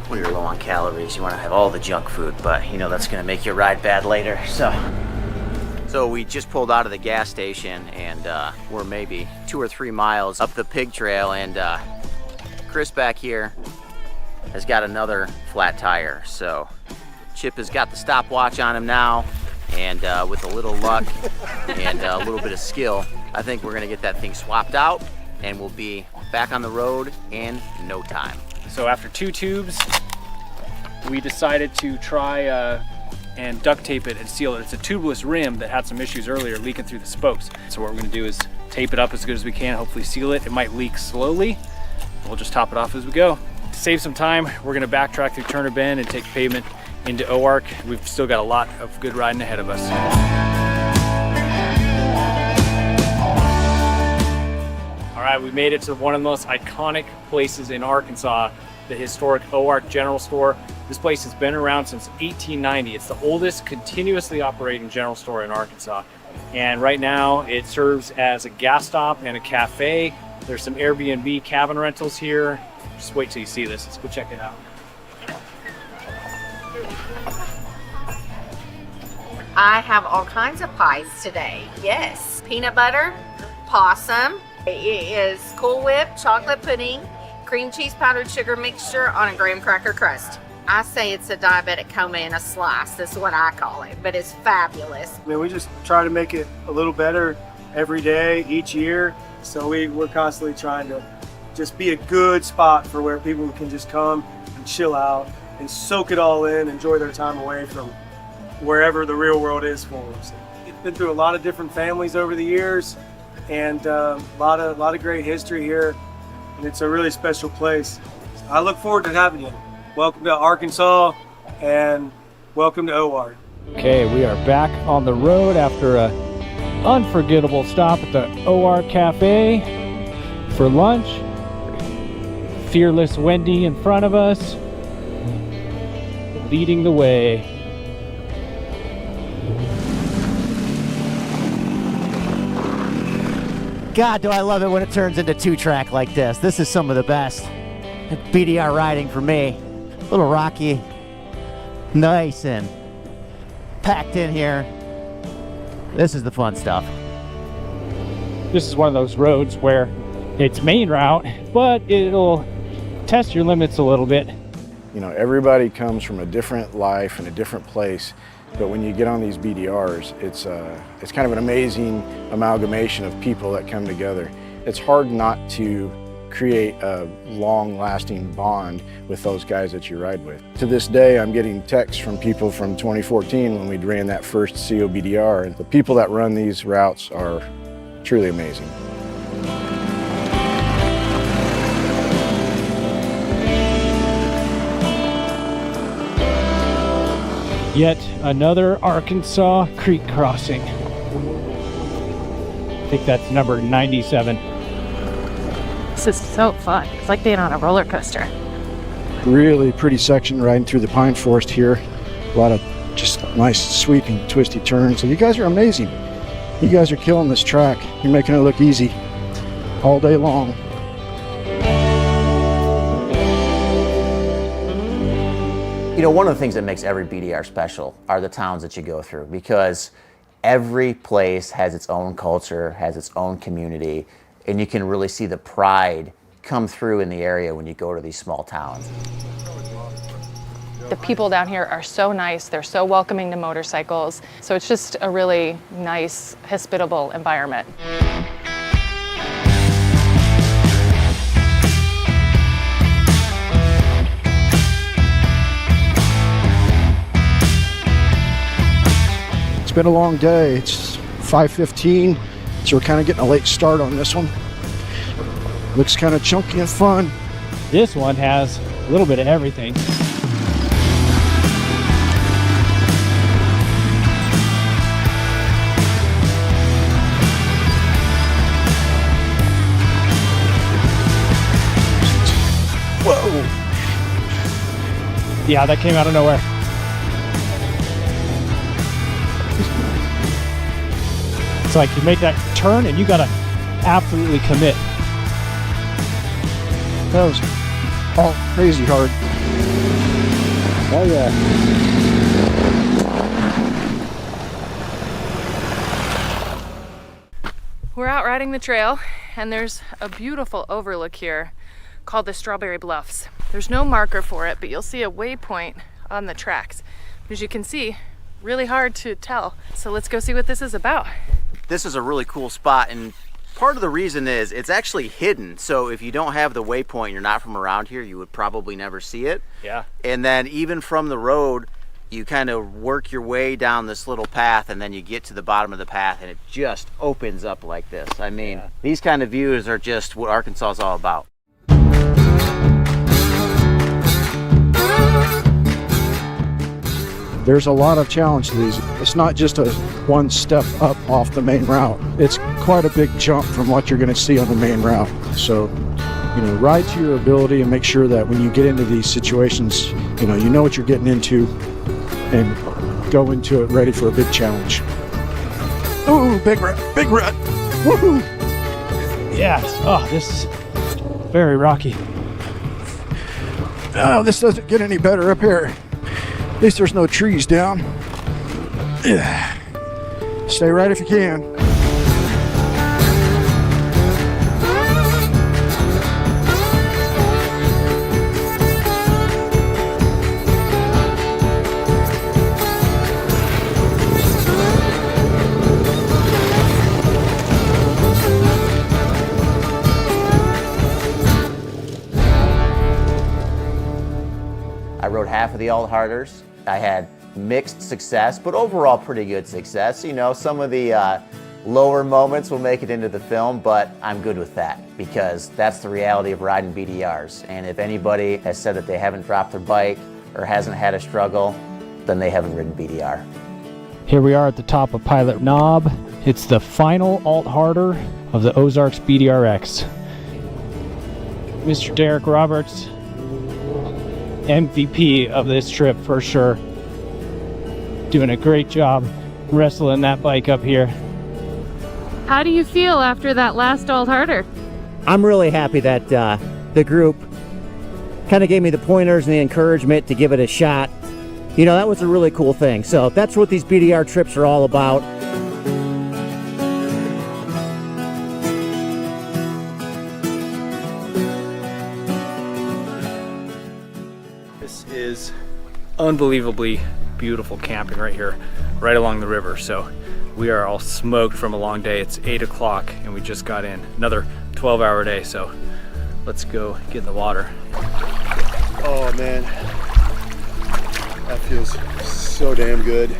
Speaker 1: When you're low on calories, you want to have all the junk food, but you know that's going to make your ride bad later. So we just pulled out of the gas station, and we're maybe 2 or 3 miles up the pig trail, and Chris back here has got another flat tire. So Chip has got the stopwatch on him now, and with a little luck and a little bit of skill, I think we're going to get that thing swapped out, and we'll be back on the road in no time.
Speaker 4: So after 2 tubes, we decided to try and duct tape it and seal it. It's a tubeless rim that had some issues earlier leaking through the spokes. So what we're gonna do is tape it up as good as we can, hopefully seal it. It might leak slowly. We'll just top it off as we go. To save some time, we're gonna backtrack through Turner Bend and take pavement into Ozarks. We've still got a lot of good riding ahead of us. All right, we made it to one of the most iconic places in Arkansas, the historic Ozarks General Store. This place has been around since 1890. It's the oldest continuously operating general store in Arkansas. And right now it serves as a gas stop and a cafe. There's some Airbnb cabin rentals here. Just wait till you see this. Let's go check it out.
Speaker 14: I have all kinds of pies today. Yes, peanut butter, possum. It is Cool Whip, chocolate pudding, cream cheese powdered sugar mixture on a graham cracker crust. I say it's a diabetic coma in a slice. That's what I call it, but it's fabulous.
Speaker 15: I mean, we just try to make it a little better every day, each year. So we're constantly trying to just be a good spot for where people can just come and chill out and soak it all in, enjoy their time away from wherever the real world is for them. So it's been through a lot of different families over the years, and a lot of great history here, and it's a really special place. So I look forward to having you. Welcome to Arkansas, and welcome to Ozarks.
Speaker 4: Okay, we are back on the road after a unforgettable stop at the Ozarks Cafe for lunch. Fearless Wendy in front of us, leading the way.
Speaker 16: God, do I love it when it turns into 2-track like this. This is some of the best BDR riding for me. A little rocky, nice and packed in here. This is the fun stuff.
Speaker 4: This is one of those roads where it's main route, but it'll test your limits a little bit.
Speaker 5: You know, everybody comes from a different life and a different place, but when you get on these BDRs, it's kind of an amazing amalgamation of people that come together. It's hard not to create a long-lasting bond with those guys that you ride with. To this day, I'm getting texts from people from 2014 when we ran that first COBDR, and the people that run these routes are truly amazing.
Speaker 4: Yet another Arkansas Creek crossing. I think that's number 97.
Speaker 7: This is so fun. It's like being on a roller coaster.
Speaker 5: Really pretty section riding through the pine forest here. A lot of just nice sweeping, twisty turns. So you guys are amazing. You guys are killing this track. You're making it look easy all day long.
Speaker 1: You know, one of the things that makes every BDR special are the towns that you go through, because every place has its own culture, has its own community, and you can really see the pride come through in the area when you go to these small towns.
Speaker 7: The people down here are so nice. They're so welcoming to motorcycles. So it's just a really nice, hospitable environment.
Speaker 5: It's been a long day. It's 5:15, so we're kind of getting a late start on this one. Looks kind of chunky and fun.
Speaker 4: This one has a little bit of everything.
Speaker 5: Whoa!
Speaker 4: Yeah, that came out of nowhere. It's like you make that turn and you gotta absolutely commit.
Speaker 5: That was all crazy hard. Oh yeah.
Speaker 7: We're out riding the trail, and there's a beautiful overlook here called the Strawberry Bluffs. There's no marker for it, but you'll see a waypoint on the tracks. As you can see, really hard to tell. So let's go see what this is about.
Speaker 1: This is a really cool spot, and part of the reason is it's actually hidden. So if you don't have the waypoint, you're not from around here, you would probably never see it.
Speaker 6: Yeah.
Speaker 1: And then even from the road, you kind of work your way down this little path, and then you get to the bottom of the path, and it just opens up like this. I mean, these kind of views are just what Arkansas is all about.
Speaker 5: There's a lot of challenge to these. It's not just a one step up off the main route. It's quite a big jump from what you're going to see on the main route. So, you know, ride to your ability and make sure that when you get into these situations, you know what you're getting into, and go into it ready for a big challenge. Ooh, big rut, woohoo!
Speaker 4: Yeah, oh, this is very rocky.
Speaker 5: Oh, this doesn't get any better up here. At least there's no trees down. Yeah. Stay right if you can.
Speaker 1: I rode half of the Alt-Harders. I had mixed success, but overall pretty good success. You know, some of the lower moments will make it into the film, but I'm good with that because that's the reality of riding BDRs. And if anybody has said that they haven't dropped their bike or hasn't had a struggle, then they haven't ridden BDR.
Speaker 4: Here we are at the top of Pilot Knob. It's the final Alt-Harder of the Ozarks BDR-X. Mr. Derek Roberts, MVP of this trip for sure. Doing a great job wrestling that bike up here.
Speaker 7: How do you feel after that last Alt-Harder?
Speaker 16: I'm really happy that the group kind of gave me the pointers and the encouragement to give it a shot. You know, that was a really cool thing. So that's what these BDR trips are all about.
Speaker 6: This is unbelievably beautiful camping right here, right along the river. So we are all smoked from a long day. It's 8 o'clock and we just got in. Another 12-hour day, so let's go get in the water.
Speaker 11: Oh man, that feels so damn good.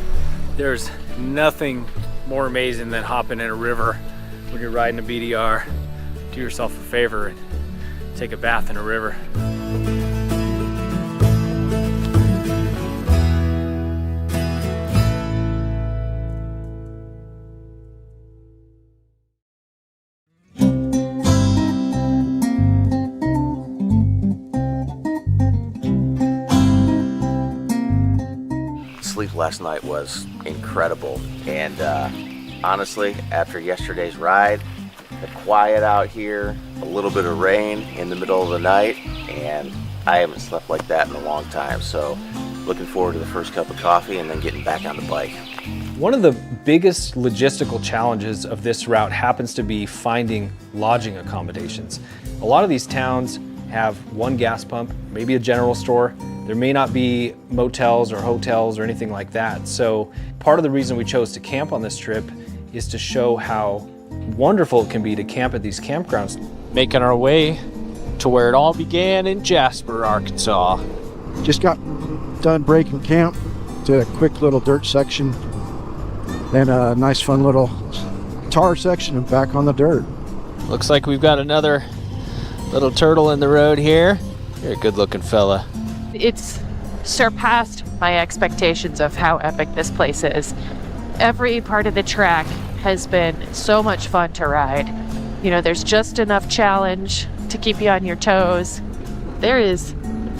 Speaker 6: There's nothing more amazing than hopping in a river when you're riding a BDR. Do yourself a favor and take a bath in a river.
Speaker 1: last night was incredible. And honestly, after yesterday's ride, the quiet out here, a little bit of rain in the middle of the night, and I haven't slept like that in a long time. So looking forward to the first cup of coffee and then getting back on the bike.
Speaker 6: One of the biggest logistical challenges of this route happens to be finding lodging accommodations. A lot of these towns have one gas pump, maybe a general store. There may not be motels or hotels or anything like that. So part of the reason we chose to camp on this trip is to show how wonderful it can be to camp at these campgrounds.
Speaker 4: Making our way to where it all began in Jasper, Arkansas.
Speaker 5: Just got done breaking camp. Did a quick little dirt section, then a nice fun little tar section and back on the dirt.
Speaker 4: Looks like we've got another little turtle in the road here. You're a good looking fella.
Speaker 7: It's surpassed my expectations of how epic this place is. Every part of the track has been so much fun to ride. You know, there's just enough challenge to keep you on your toes. There is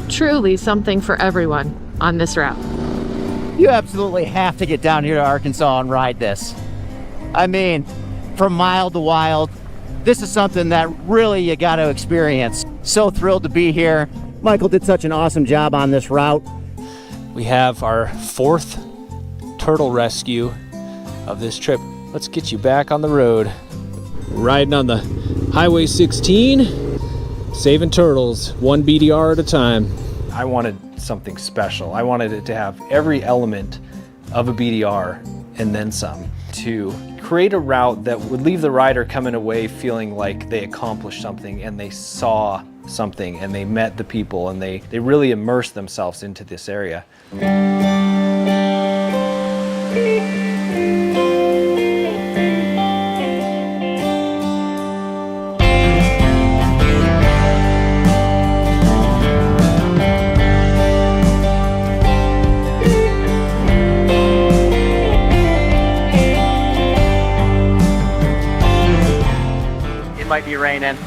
Speaker 7: truly something for everyone on this route.
Speaker 16: You absolutely have to get down here to Arkansas and ride this. I mean, from wild to wild, this is something that really you got to experience. So thrilled to be here. Michael did such an awesome job on this route.
Speaker 4: We have our 4th turtle rescue of this trip. Let's get you back on the road. Riding on the Highway 16, saving turtles, one BDR at a time.
Speaker 6: I wanted something special. I wanted it to have every element of a BDR and then some, to create a route that would leave the rider coming away feeling like they accomplished something and they saw something and they met the people and they really immersed themselves into this area.
Speaker 16: It might be raining,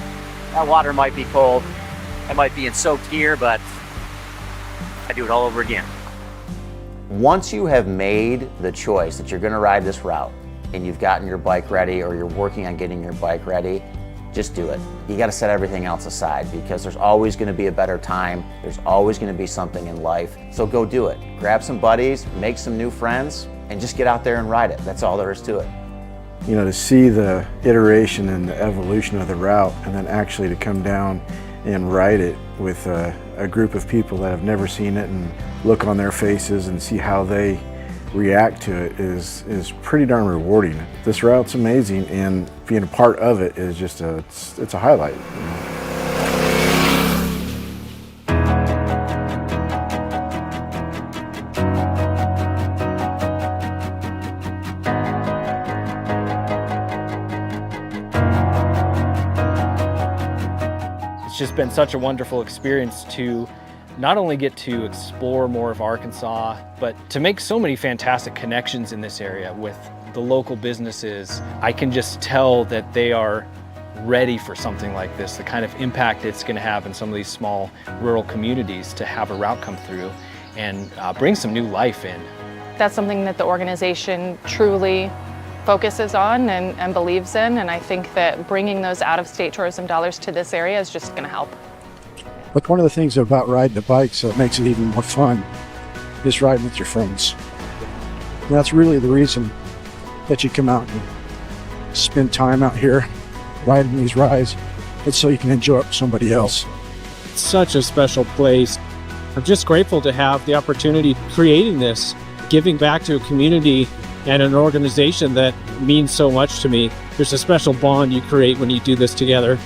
Speaker 16: that water might be cold, I might be in soaked gear, but I do it all over again.
Speaker 1: Once you have made the choice that you're gonna ride this route and you've gotten your bike ready or you're working on getting your bike ready, just do it. You gotta set everything else aside because there's always gonna be a better time. There's always gonna be something in life. So go do it. Grab some buddies, make some new friends, and just get out there and ride it. That's all there is to it.
Speaker 5: You know, to see the iteration and the evolution of the route and then actually to come down and ride it with a group of people that have never seen it and look on their faces and see how they react to it is pretty darn rewarding. This route's amazing and being a part of it is just it's a highlight. You know?
Speaker 6: It's just been such a wonderful experience to not only get to explore more of Arkansas, but to make so many fantastic connections in this area with the local businesses. I can just tell that they are ready for something like this, the kind of impact it's going to have in some of these small rural communities to have a route come through and bring some new life in.
Speaker 7: That's something that the organization truly focuses on and believes in, and I think that bringing those out-of-state tourism dollars to this area is just going to help.
Speaker 5: But one of the things about riding the bike that makes it even more fun is riding with your friends. And that's really the reason that you come out and spend time out here riding these rides. It's so you can enjoy it with somebody else.
Speaker 4: It's such a special place. I'm just grateful to have the opportunity creating this, giving back to a community and an organization that means so much to me. There's a special bond you create when you do this together.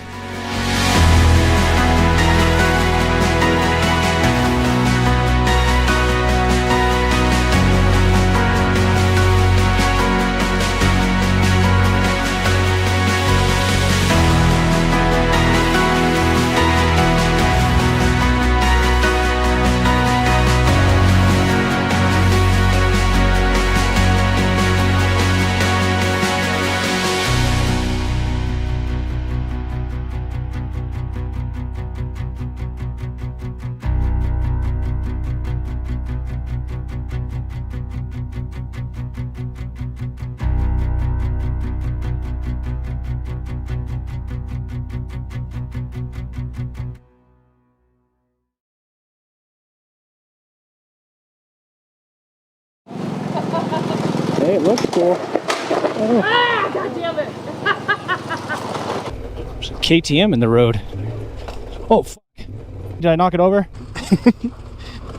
Speaker 4: Hey, it looks cool.
Speaker 14: Ah, God damn it.
Speaker 4: There's a KTM in the road. Oh, fuck. Did I knock it over?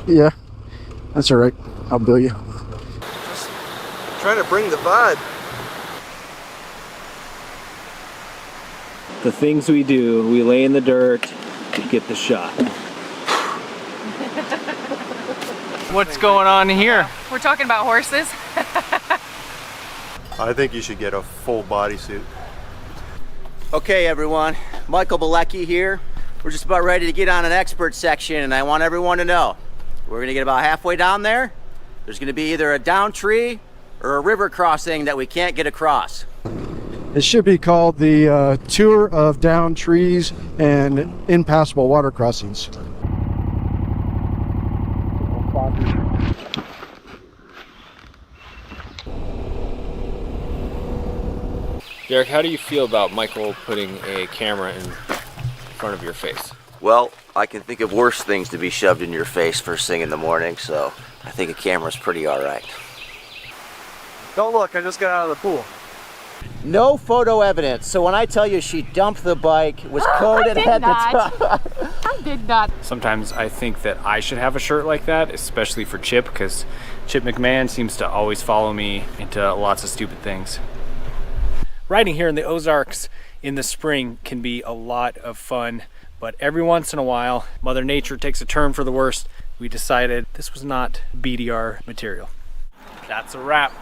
Speaker 5: Yeah, that's all right. I'll bill you.
Speaker 9: Just trying to bring the vibe.
Speaker 6: The things we do, we lay in the dirt to get the shot. What's going on here?
Speaker 7: We're talking about horses.
Speaker 11: I think you should get a full bodysuit.
Speaker 1: Okay, everyone. Michael Bilecki here. We're just about ready to get on an expert section, and I want everyone to know we're going to get about halfway down there. There's going to be either a down tree or a river crossing that we can't get across.
Speaker 5: It should be called the Tour of Down Trees and Impassable Water Crossings.
Speaker 6: Derek, how do you feel about Michael putting a camera in front of your face?
Speaker 1: Well, I can think of worse things to be shoved in your face first thing in the morning, so I think a camera's pretty all right.
Speaker 15: Don't look, I just got out of the pool.
Speaker 1: No photo evidence. So when I tell you she dumped the bike, was coded at the top.
Speaker 14: I did not.
Speaker 6: Sometimes I think that I should have a shirt like that, especially for Chip, because Chip McMahon seems to always follow me into lots of stupid things. Riding here in the Ozarks in the spring can be a lot of fun, but every once in a while, Mother Nature takes a turn for the worst. We decided this was not BDR material. That's a wrap.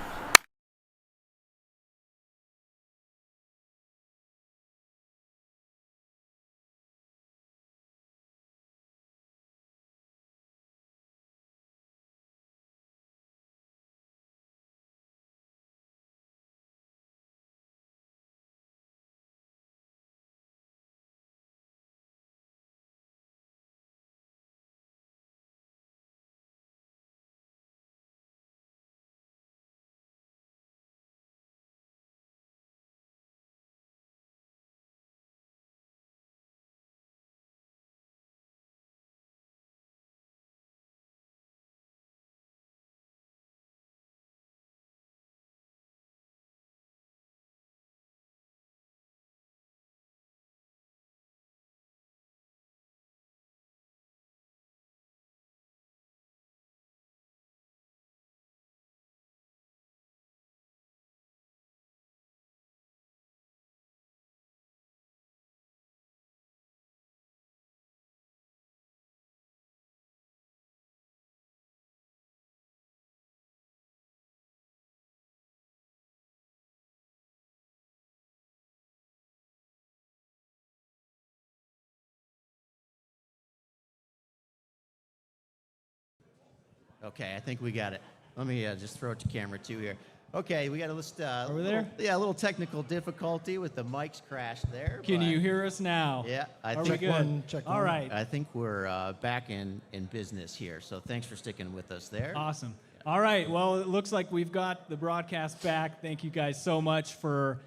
Speaker 1: Okay, I think we got it. Let me just throw it to camera 2 here. Okay, we got a list.
Speaker 2: Over there?
Speaker 1: Yeah, a little technical difficulty with the mics crashed there.
Speaker 2: Can
Speaker 1: but
Speaker 2: you hear us now?
Speaker 1: Yeah, I
Speaker 2: Are
Speaker 1: think
Speaker 2: we good? All right.
Speaker 1: I think we're back in business here. So thanks for sticking with us there.
Speaker 2: Awesome. All right. Well, it looks like we've got the broadcast back. Thank you guys so much for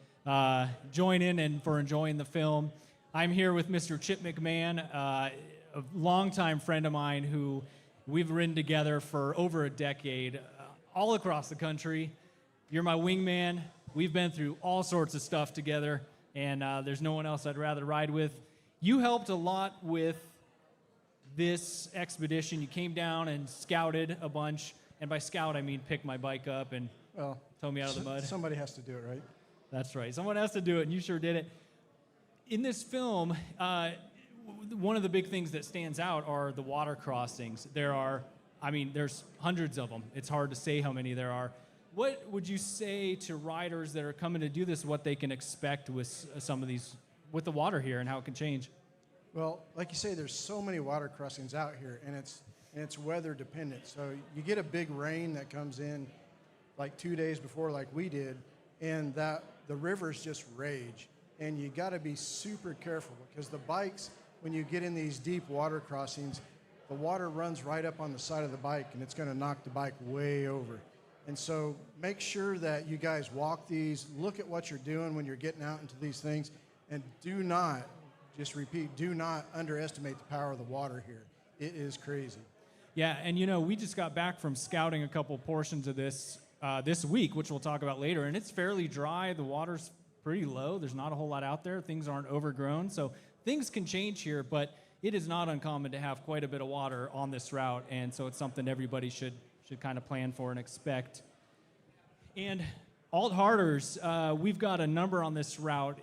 Speaker 2: joining and for enjoying the film. I'm here with Mr. Chip McMahon, a longtime friend of mine who we've ridden together for over a decade, all across the country. You're my wingman. We've been through all sorts of stuff together, and there's no one else I'd rather ride with. You helped a lot with this expedition. You came down and scouted a bunch, and by scout I mean pick my bike up and tow me out of the mud.
Speaker 15: Somebody has to do it, right?
Speaker 2: That's right. Someone has to do it, and you sure did it. In this film, one of the big things that stands out are the water crossings. There's hundreds of them. It's hard to say how many there are. What would you say to riders that are coming to do this, what they can expect with some of these, with the water here and how it can change?
Speaker 15: Well, like you say, there's so many water crossings out here, and it's weather dependent. So you get a big rain that comes in like 2 days before, like we did, and the rivers just rage. And you got to be super careful because the bikes, when you get in these deep water crossings, the water runs right up on the side of the bike, and it's going to knock the bike way over. And so make sure that you guys walk these, look at what you're doing when you're getting out into these things, and do not, just repeat, do not underestimate the power of the water here. It is crazy.
Speaker 2: Yeah, and we just got back from scouting a couple portions of this this week, which we'll talk about later, and it's fairly dry. The water's pretty low. There's not a whole lot out there. Things aren't overgrown, so things can change here, but it is not uncommon to have quite a bit of water on this route, and so it's something everybody should kind of plan for and expect. And alt-harders, we've got a number on this route.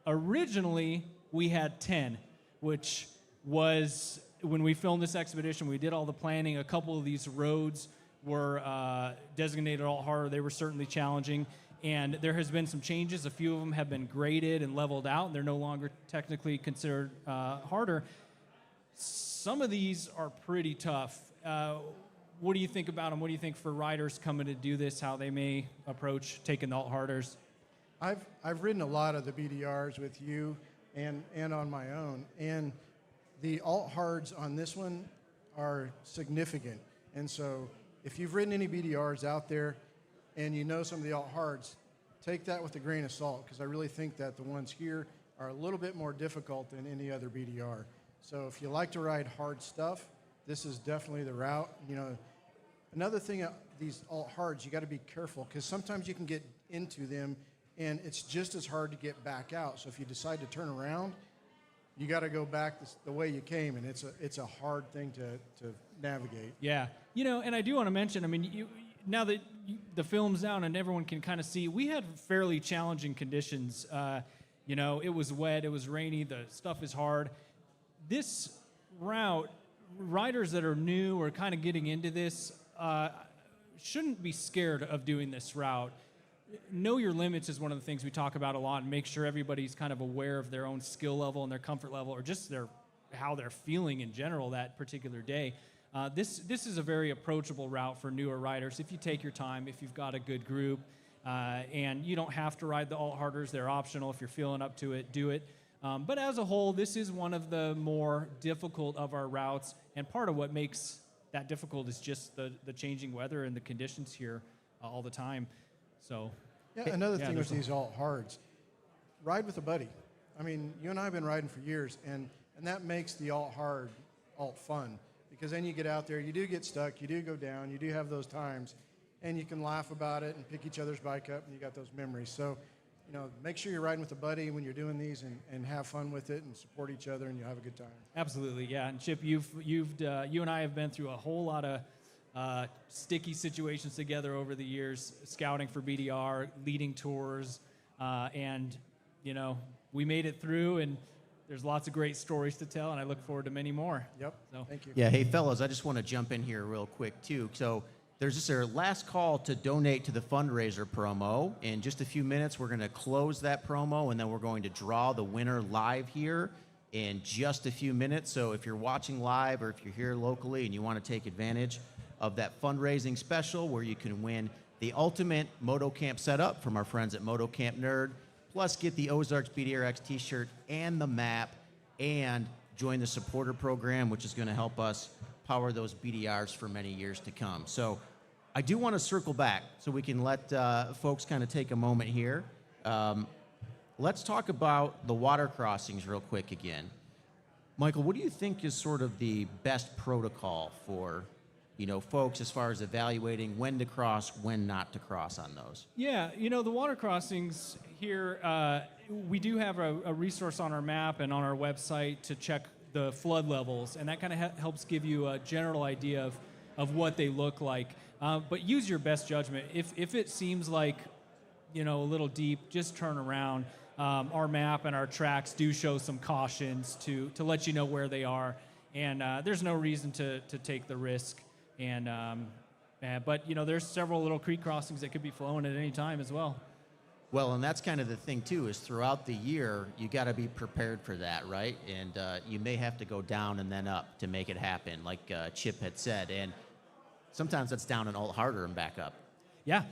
Speaker 2: Originally, we had 10, which was, when we filmed this expedition, we did all the planning. A couple of these roads were designated alt-harder. They were certainly challenging, and there has been some changes. A few of them have been graded and leveled out, and they're no longer technically considered harder. Some of these are pretty tough. What do you think about them? What do you think for riders coming to do this, how they may approach taking the alt-harders?
Speaker 17: I've ridden a lot of the BDRs with you and on my own, and the alt-hards on this one are significant. And so if you've ridden any BDRs out there and you know some of the alt-hards, take that with a grain of salt, because I really think that the ones here are a little bit more difficult than any other BDR. So if you like to ride hard stuff, this is definitely the route. You know, another thing, these alt-hards, you got to be careful, because sometimes you can get into them and it's just as hard to get back out. So if you decide to turn around, you got to go back the way you came, and it's a hard thing to navigate.
Speaker 2: Yeah, you know, and I do want to mention, I mean, now that the film's down and everyone can kind of see, we had fairly challenging conditions. You know, it was wet, it was rainy, the stuff is hard. This route, riders that are new or kind of getting into this shouldn't be scared of doing this route. Know your limits is one of the things we talk about a lot, and make sure everybody's kind of aware of their own skill level and their comfort level, or just how they're feeling in general that particular day. This is a very approachable route for newer riders if you take your time, if you've got a good group, and you don't have to ride the alt-harders. They're optional. If you're feeling up to it, do it. But as a whole, this is one of the more difficult of our routes, and part of what makes that difficult is just the changing weather and the conditions here all the time. So,
Speaker 17: yeah, another thing with these alt-hards, ride with a buddy. I mean, you and I have been riding for years, and that makes the alt-hard alt-fun, because then you get out there, you do get stuck, you do go down, you do have those times, and you can laugh about it and pick each other's bike up, and you got those memories. So, you know, make sure you're riding with a buddy when you're doing these, and have fun with it and support each other, and you'll have a good time.
Speaker 2: Absolutely, yeah. And Chip, you and I have been through a whole lot of sticky situations together over the years, scouting for BDR, leading tours, and, you know, we made it through, and there's lots of great stories to tell, and I look forward to many more.
Speaker 17: Yep,
Speaker 2: so.
Speaker 17: Thank you.
Speaker 1: Yeah, hey, fellas, I just want to jump in here real quick, too. So there's just our last call to donate to the fundraiser promo. In just a few minutes, we're going to close that promo, and then we're going to draw the winner live here in just a few minutes. So if you're watching live or if you're here locally and you want to take advantage of that fundraising special where you can win the ultimate moto camp setup from our friends at Moto Camp Nerd, plus get the Ozarks BDR-X t-shirt and the map, and join the supporter program, which is going to help us power those BDRs for many years to come. So I do want to circle back so we can let folks kind of take a moment here. Let's talk about the water crossings real quick again. Michael, what do you think is sort of the best protocol for, you know, folks as far as evaluating when to cross, when not to cross on those?
Speaker 2: Yeah, you know, the water crossings here, we do have a resource on our map and on our website to check the flood levels, and that kind of helps give you a general idea of what they look like. But use your best judgment. If it seems like, you know, a little deep, just turn around. Our map and our tracks do show some cautions to let you know where they are, and there's no reason to take the risk. And but you know, there's several little creek crossings that could be flowing at any time as well.
Speaker 1: Well, and that's kind of the thing too, is throughout the year you got to be prepared for that, right? And you may have to go down and then up to make it happen, like Chip had said. And sometimes that's down and alt harder and back up.
Speaker 2: Yeah.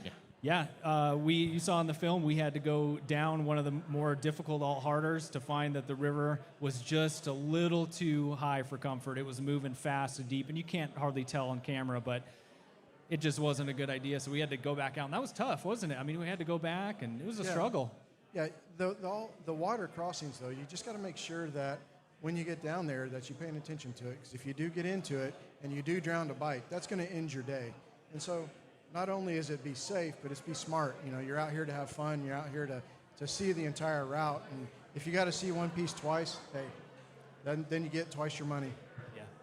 Speaker 2: You saw in the film we had to go down one of the more difficult alt harders to find that the river was just a little too high for comfort. It was moving fast and deep, and you can't hardly tell on camera, but it just wasn't a good idea. So we had to go back out, and that was tough, wasn't it? I mean, we had to go back, and it was a struggle.
Speaker 17: Yeah, the water crossings, though, you just got to make sure that when you get down there that you're paying attention to it, because if you do get into it and you do drown a bike, that's going to end your day. And so not only is it be safe, but it's be smart. You know, you're out here to have fun. You're out here to see the entire route. And if you got to see one piece twice, hey, then you get twice your money.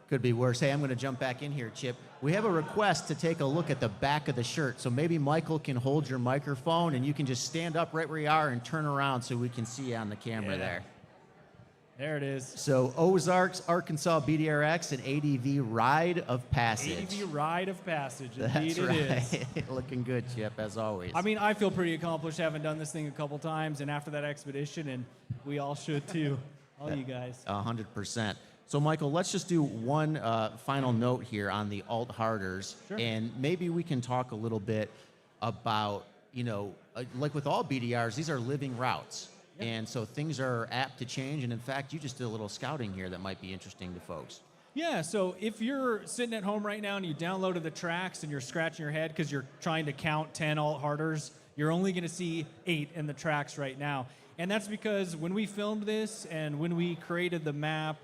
Speaker 1: Could be worse. Hey, I'm going to jump back in here, Chip. We have a request to take a look at the back of the shirt. So maybe Michael can hold your microphone and you can just stand up right where you are and turn around so we can see you on the camera there.
Speaker 2: There it is.
Speaker 1: So Ozarks, Arkansas BDR-X, and ADV Ride of Passage.
Speaker 2: ADV Ride of Passage.
Speaker 1: That's
Speaker 2: Indeed
Speaker 1: right.
Speaker 2: it is.
Speaker 1: Looking good, Chip, as always.
Speaker 2: I mean, I feel pretty accomplished having done this thing a couple times and after that expedition, and we all should too. All you guys.
Speaker 1: 100%. So, Michael, let's just do one final note here on the alt-harders.
Speaker 2: Sure.
Speaker 1: And maybe we can talk a little bit about, you know, like with all BDRs, these are living routes. Yep. And so things are apt to change. And in fact, you just did a little scouting here that might be interesting to folks.
Speaker 2: Yeah, so if you're sitting at home right now and you downloaded the tracks and you're scratching your head because you're trying to count 10 alt-harders, you're only going to see 8 in the tracks right now. And that's because when we filmed this and when we created the map,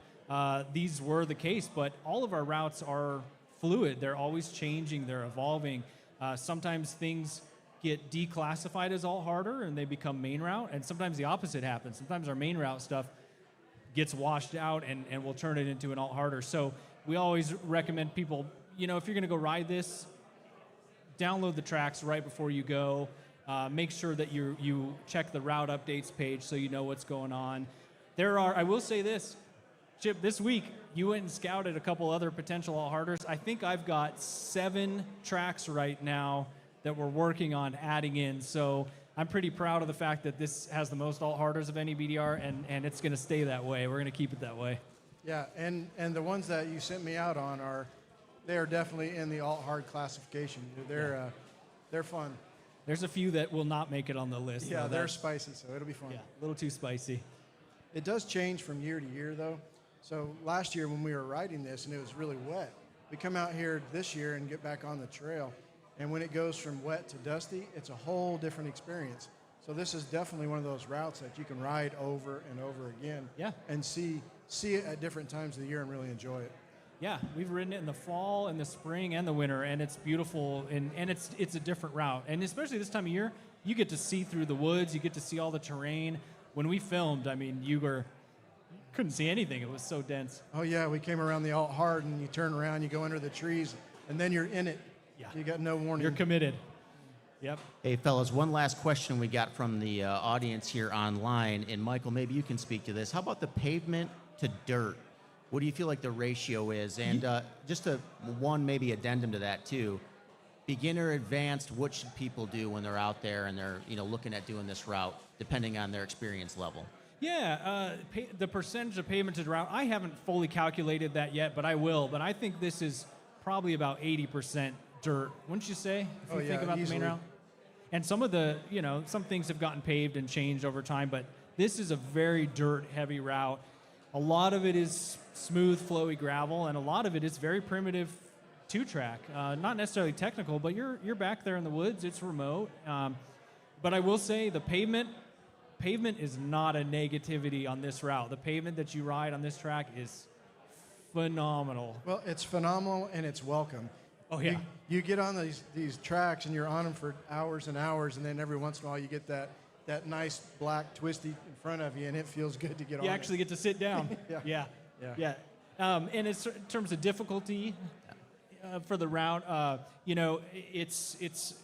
Speaker 2: these were the case, but all of our routes are fluid. They're always changing, they're evolving. Sometimes things get declassified as alt-harder and they become main route, and sometimes the opposite happens. Sometimes our main route stuff gets washed out and we'll turn it into an alt-harder. So we always recommend people, you know, if you're gonna go ride this, download the tracks right before you go. Make sure that you check the route updates page so you know what's going on. I will say this, Chip, this week, you went and scouted a couple other potential alt-harders. I think I've got 7 tracks right now that we're working on adding in. So I'm pretty proud of the fact that this has the most alt-harders of any BDR, and it's going to stay that way. We're going to keep it that way.
Speaker 17: Yeah, and the ones that you sent me out on they are definitely in the alt-hard classification. They're fun.
Speaker 2: There's a few that will not make it on the list.
Speaker 17: Yeah, they're spicy, so it'll be fun.
Speaker 2: Yeah, a little too spicy.
Speaker 17: It does change from year to year, though. So last year when we were riding this and it was really wet, we come out here this year and get back on the trail. And when it goes from wet to dusty, it's a whole different experience. So this is definitely one of those routes that you can ride over and over again.
Speaker 2: Yeah.
Speaker 17: And see it at different times of the year and really enjoy it.
Speaker 2: Yeah, we've ridden it in the fall, and the spring, and the winter, and it's beautiful, and it's a different route. And especially this time of year, you get to see through the woods, you get to see all the terrain. When we filmed, I mean, couldn't see anything. It was so dense.
Speaker 17: Oh yeah, we came around the alt-hard and you turn around, you go under the trees, and then you're in it.
Speaker 2: Yeah.
Speaker 17: You got no warning.
Speaker 2: You're committed. Yep.
Speaker 1: Hey, fellas, one last question we got from the audience here online. And Michael, maybe you can speak to this. How about the pavement to dirt? What do you feel like the ratio is? And just one maybe addendum to that too. Beginner, advanced, what should people do when they're out there and they're looking at doing this route, depending on their experience level?
Speaker 2: Yeah, the percentage of pavement to route, I haven't fully calculated that yet, but I will. But I think this is probably about 80% dirt, wouldn't you say, if you think about
Speaker 17: easily.
Speaker 2: the main route? And some of the, some things have gotten paved and changed over time, but this is a very dirt-heavy route. A lot of it is smooth, flowy gravel, and a lot of it is very primitive two-track. Not necessarily technical, but you're back there in the woods. It's remote. But I will say the pavement is not a negativity on this route. The pavement that you ride on this track is phenomenal.
Speaker 17: Well, it's phenomenal and it's welcome.
Speaker 2: Oh yeah.
Speaker 17: You get on these tracks and you're on them for hours and hours, and then every once in a while you get that nice black twisty in front of you, and it feels good to get on.
Speaker 2: You actually get to sit down.
Speaker 17: Yeah.
Speaker 2: Yeah. And in terms of difficulty for the route, it's.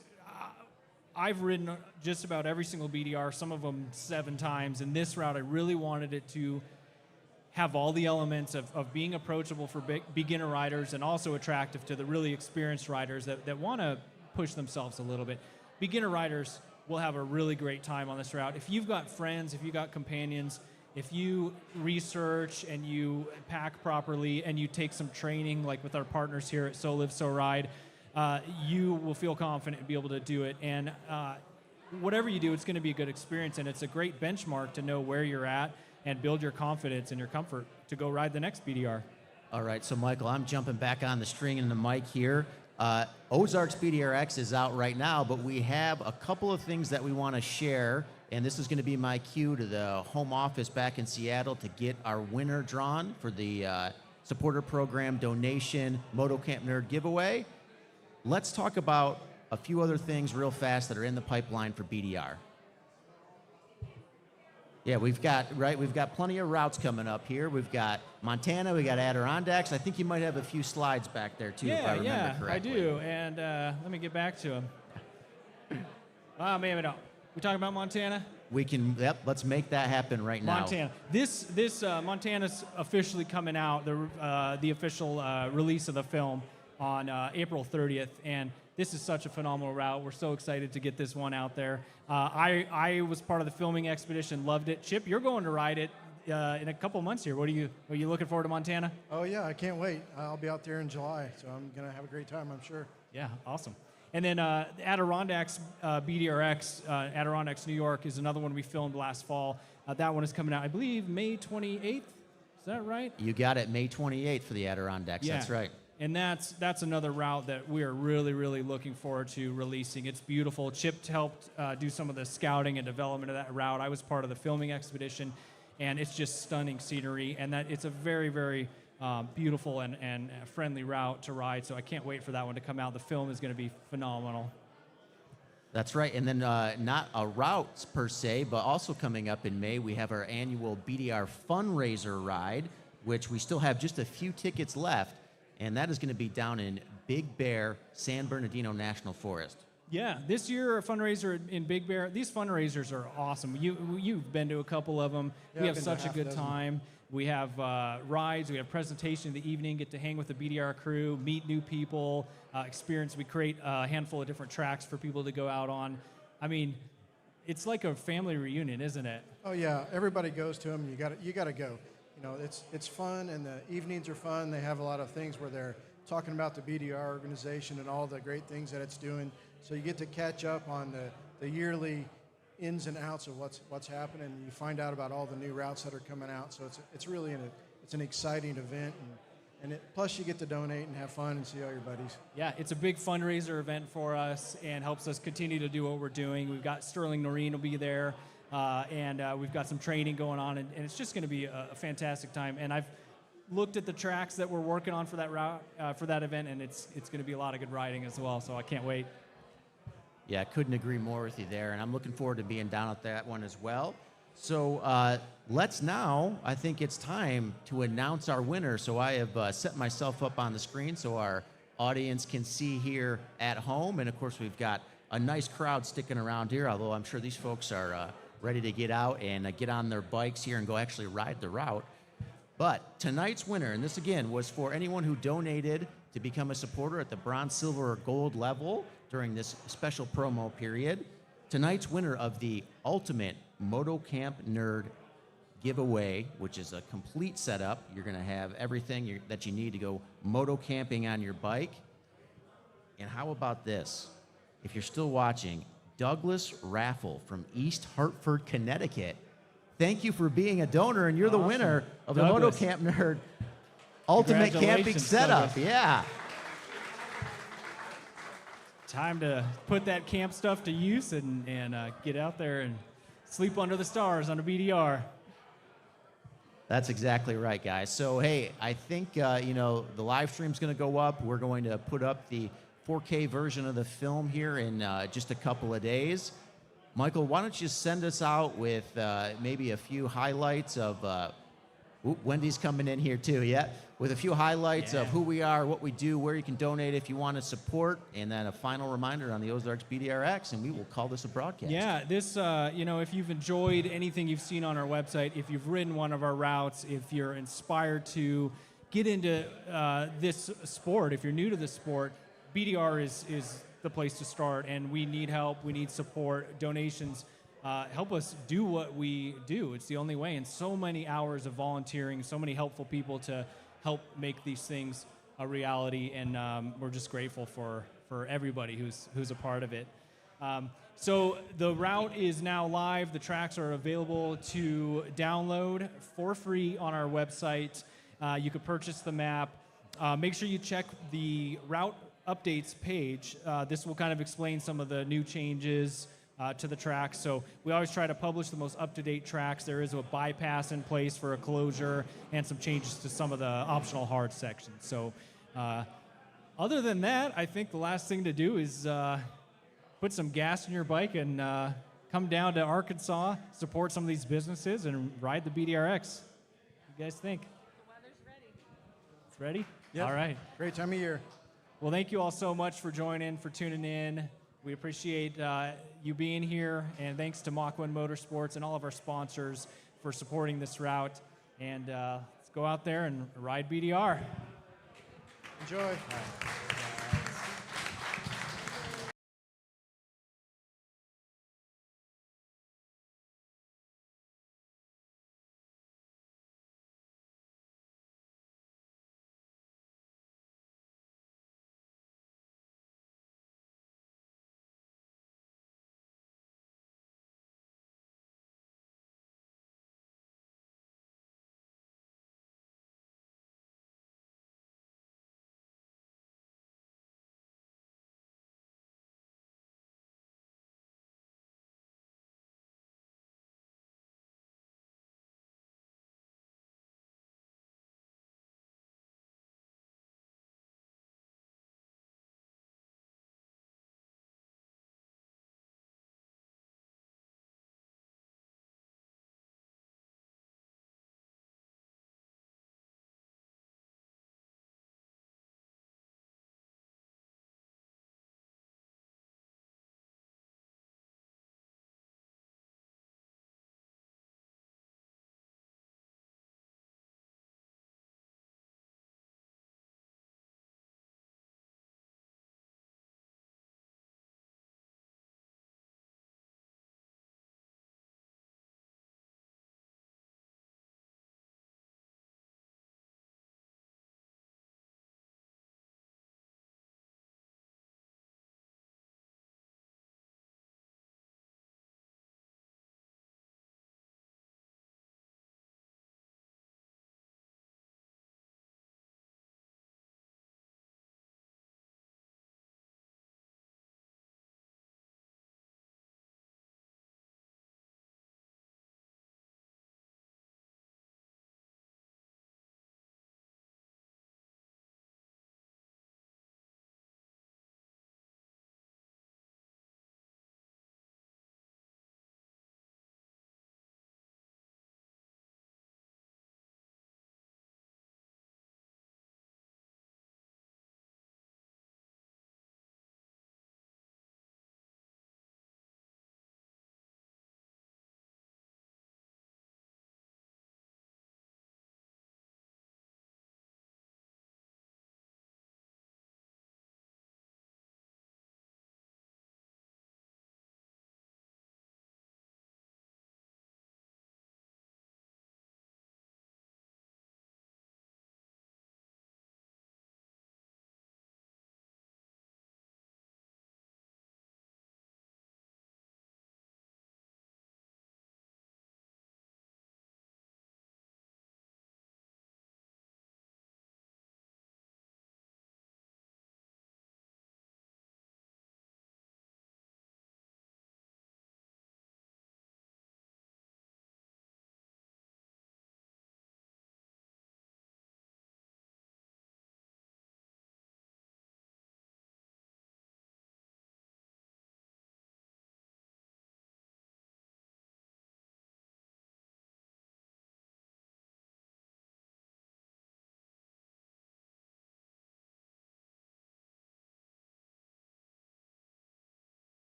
Speaker 2: I've ridden just about every single BDR, some of them 7 times. And this route, I really wanted it to have all the elements of being approachable for beginner riders and also attractive to the really experienced riders that want to push themselves a little bit. Beginner riders will have a really great time on this route. If you've got friends, if you've got companions, if you research and you pack properly and you take some training, like with our partners here at So Live, So Ride, you will feel confident and be able to do it. And whatever you do, it's going to be a good experience, and it's a great benchmark to know where you're at and build your confidence and your comfort to go ride the next BDR.
Speaker 1: All right, so Michael, I'm jumping back on the string and the mic here. Ozarks BDR-X is out right now, but we have a couple of things that we want to share, and this is going to be my cue to the home office back in Seattle to get our winner drawn for the supporter program donation Moto Camp Nerd giveaway. Let's talk about a few other things real fast that are in the pipeline for BDR. Yeah, we've got plenty of routes coming up here. We've got Montana, we got Adirondacks. I think you might have a few slides back there too, if I remember correctly.
Speaker 2: I do. And let me get back to them. Maybe not. We talking about Montana?
Speaker 1: We can. Yep. Let's make that happen right now.
Speaker 2: Montana. This Montana's officially coming out. The official release of the film on April 30th, and this is such a phenomenal route. We're so excited to get this one out there. I was part of the filming expedition, loved it. Chip, you're going to ride it in a couple months here. Are you looking forward to Montana?
Speaker 17: Oh yeah, I can't wait. I'll be out there in July, so I'm gonna have a great time, I'm sure.
Speaker 2: Yeah, awesome. And then Adirondacks BDR-X, Adirondacks, New York, is another one we filmed last fall. That one is coming out, I believe, May 28th. Is that right?
Speaker 1: You got it, May 28th for the Adirondacks.
Speaker 2: Yeah.
Speaker 1: That's right.
Speaker 2: And that's another route that we are really, really looking forward to releasing. It's beautiful. Chip helped do some of the scouting and development of that route. I was part of the filming expedition, and it's just stunning scenery. And that it's a very, very beautiful and friendly route to ride. So I can't wait for that one to come out. The film is going to be phenomenal.
Speaker 1: That's right. And then not a route per se, but also coming up in May, we have our annual BDR fundraiser ride, which we still have just a few tickets left. And that is going to be down in Big Bear, San Bernardino National Forest.
Speaker 2: Yeah, this year a fundraiser in Big Bear. These fundraisers are awesome. You've been to a couple of them.
Speaker 17: Yeah,
Speaker 2: we
Speaker 17: I've
Speaker 2: have
Speaker 17: been to
Speaker 2: such a
Speaker 17: half
Speaker 2: good
Speaker 17: dozen.
Speaker 2: time. We have rides. We have presentation in the evening. Get to hang with the BDR crew, meet new people, experience. We create a handful of different tracks for people to go out on. I mean, it's like a family reunion, isn't it?
Speaker 17: Oh yeah, everybody goes to them. You got to go. You know, it's fun, and the evenings are fun. They have a lot of things where they're talking about the BDR organization and all the great things that it's doing. So you get to catch up on the yearly ins and outs of what's happening. And you find out about all the new routes that are coming out. So it's really an exciting event, and plus you get to donate and have fun and see all your buddies.
Speaker 2: Yeah, it's a big fundraiser event for us and helps us continue to do what we're doing. We've got Sterling Noreen will be there. And we've got some training going on, and it's just going to be a fantastic time. And I've looked at the tracks that we're working on for that route, for that event, and it's going to be a lot of good riding as well. So I can't wait.
Speaker 1: Yeah, couldn't agree more with you there, and I'm looking forward to being down at that one as well. So let's now, I think it's time to announce our winner. So I have set myself up on the screen so our audience can see here at home, and of course we've got a nice crowd sticking around here, although I'm sure these folks are ready to get out and get on their bikes here and go actually ride the route. But tonight's winner, and this again was for anyone who donated to become a supporter at the bronze, silver, or gold level during this special promo period. Tonight's winner of the Ultimate Moto Camp Nerd giveaway, which is a complete setup. You're going to have everything that you need to go moto camping on your bike. And how about this? If you're still watching, Douglas Raffle from East Hartford, Connecticut. Thank you for being a donor, and you're the winner of the Moto
Speaker 2: Douglas.
Speaker 1: Camp Nerd Ultimate Camping
Speaker 2: Congratulations,
Speaker 1: Setup.
Speaker 2: Douglas.
Speaker 1: Yeah.
Speaker 2: Time to put that camp stuff to use and get out there and sleep under the stars on a BDR.
Speaker 1: That's exactly right, guys. So, hey, I think, the live stream's going to go up. We're going to put up the 4K version of the film here in just a couple of days. Michael, why don't you send us out with maybe a few highlights of Wendy's coming in here too, yeah? With a few highlights of who we are, what we do, where you can donate if you want to support, and then a final reminder on the Ozarks BDR-X, and we will call this a broadcast.
Speaker 2: Yeah, this, if you've enjoyed anything you've seen on our website, if you've ridden one of our routes, if you're inspired to get into this sport, if you're new to the sport, BDR is the place to start, and we need help, we need support, donations. Help us do what we do. It's the only way, and so many hours of volunteering, so many helpful people to help make these things a reality, and we're just grateful for everybody who's a part of it. So the route is now live. The tracks are available to download for free on our website. You can purchase the map. Make sure you check the route updates page. This will kind of explain some of the new changes to the tracks. So we always try to publish the most up-to-date tracks. There is a bypass in place for a closure and some changes to some of the optional hard sections. So other than that, I think the last thing to do is put some gas in your bike and come down to Arkansas, support some of these businesses, and ride the BDR-X. What do you guys think? The weather's ready. It's ready?
Speaker 17: Yep.
Speaker 2: All right.
Speaker 17: Great time of year.
Speaker 2: Well, thank you all so much for joining, for tuning in. We appreciate you being here, and thanks to Mach 1 Motorsports and all of our sponsors for supporting this route. And let's go out there and ride BDR.
Speaker 17: Enjoy.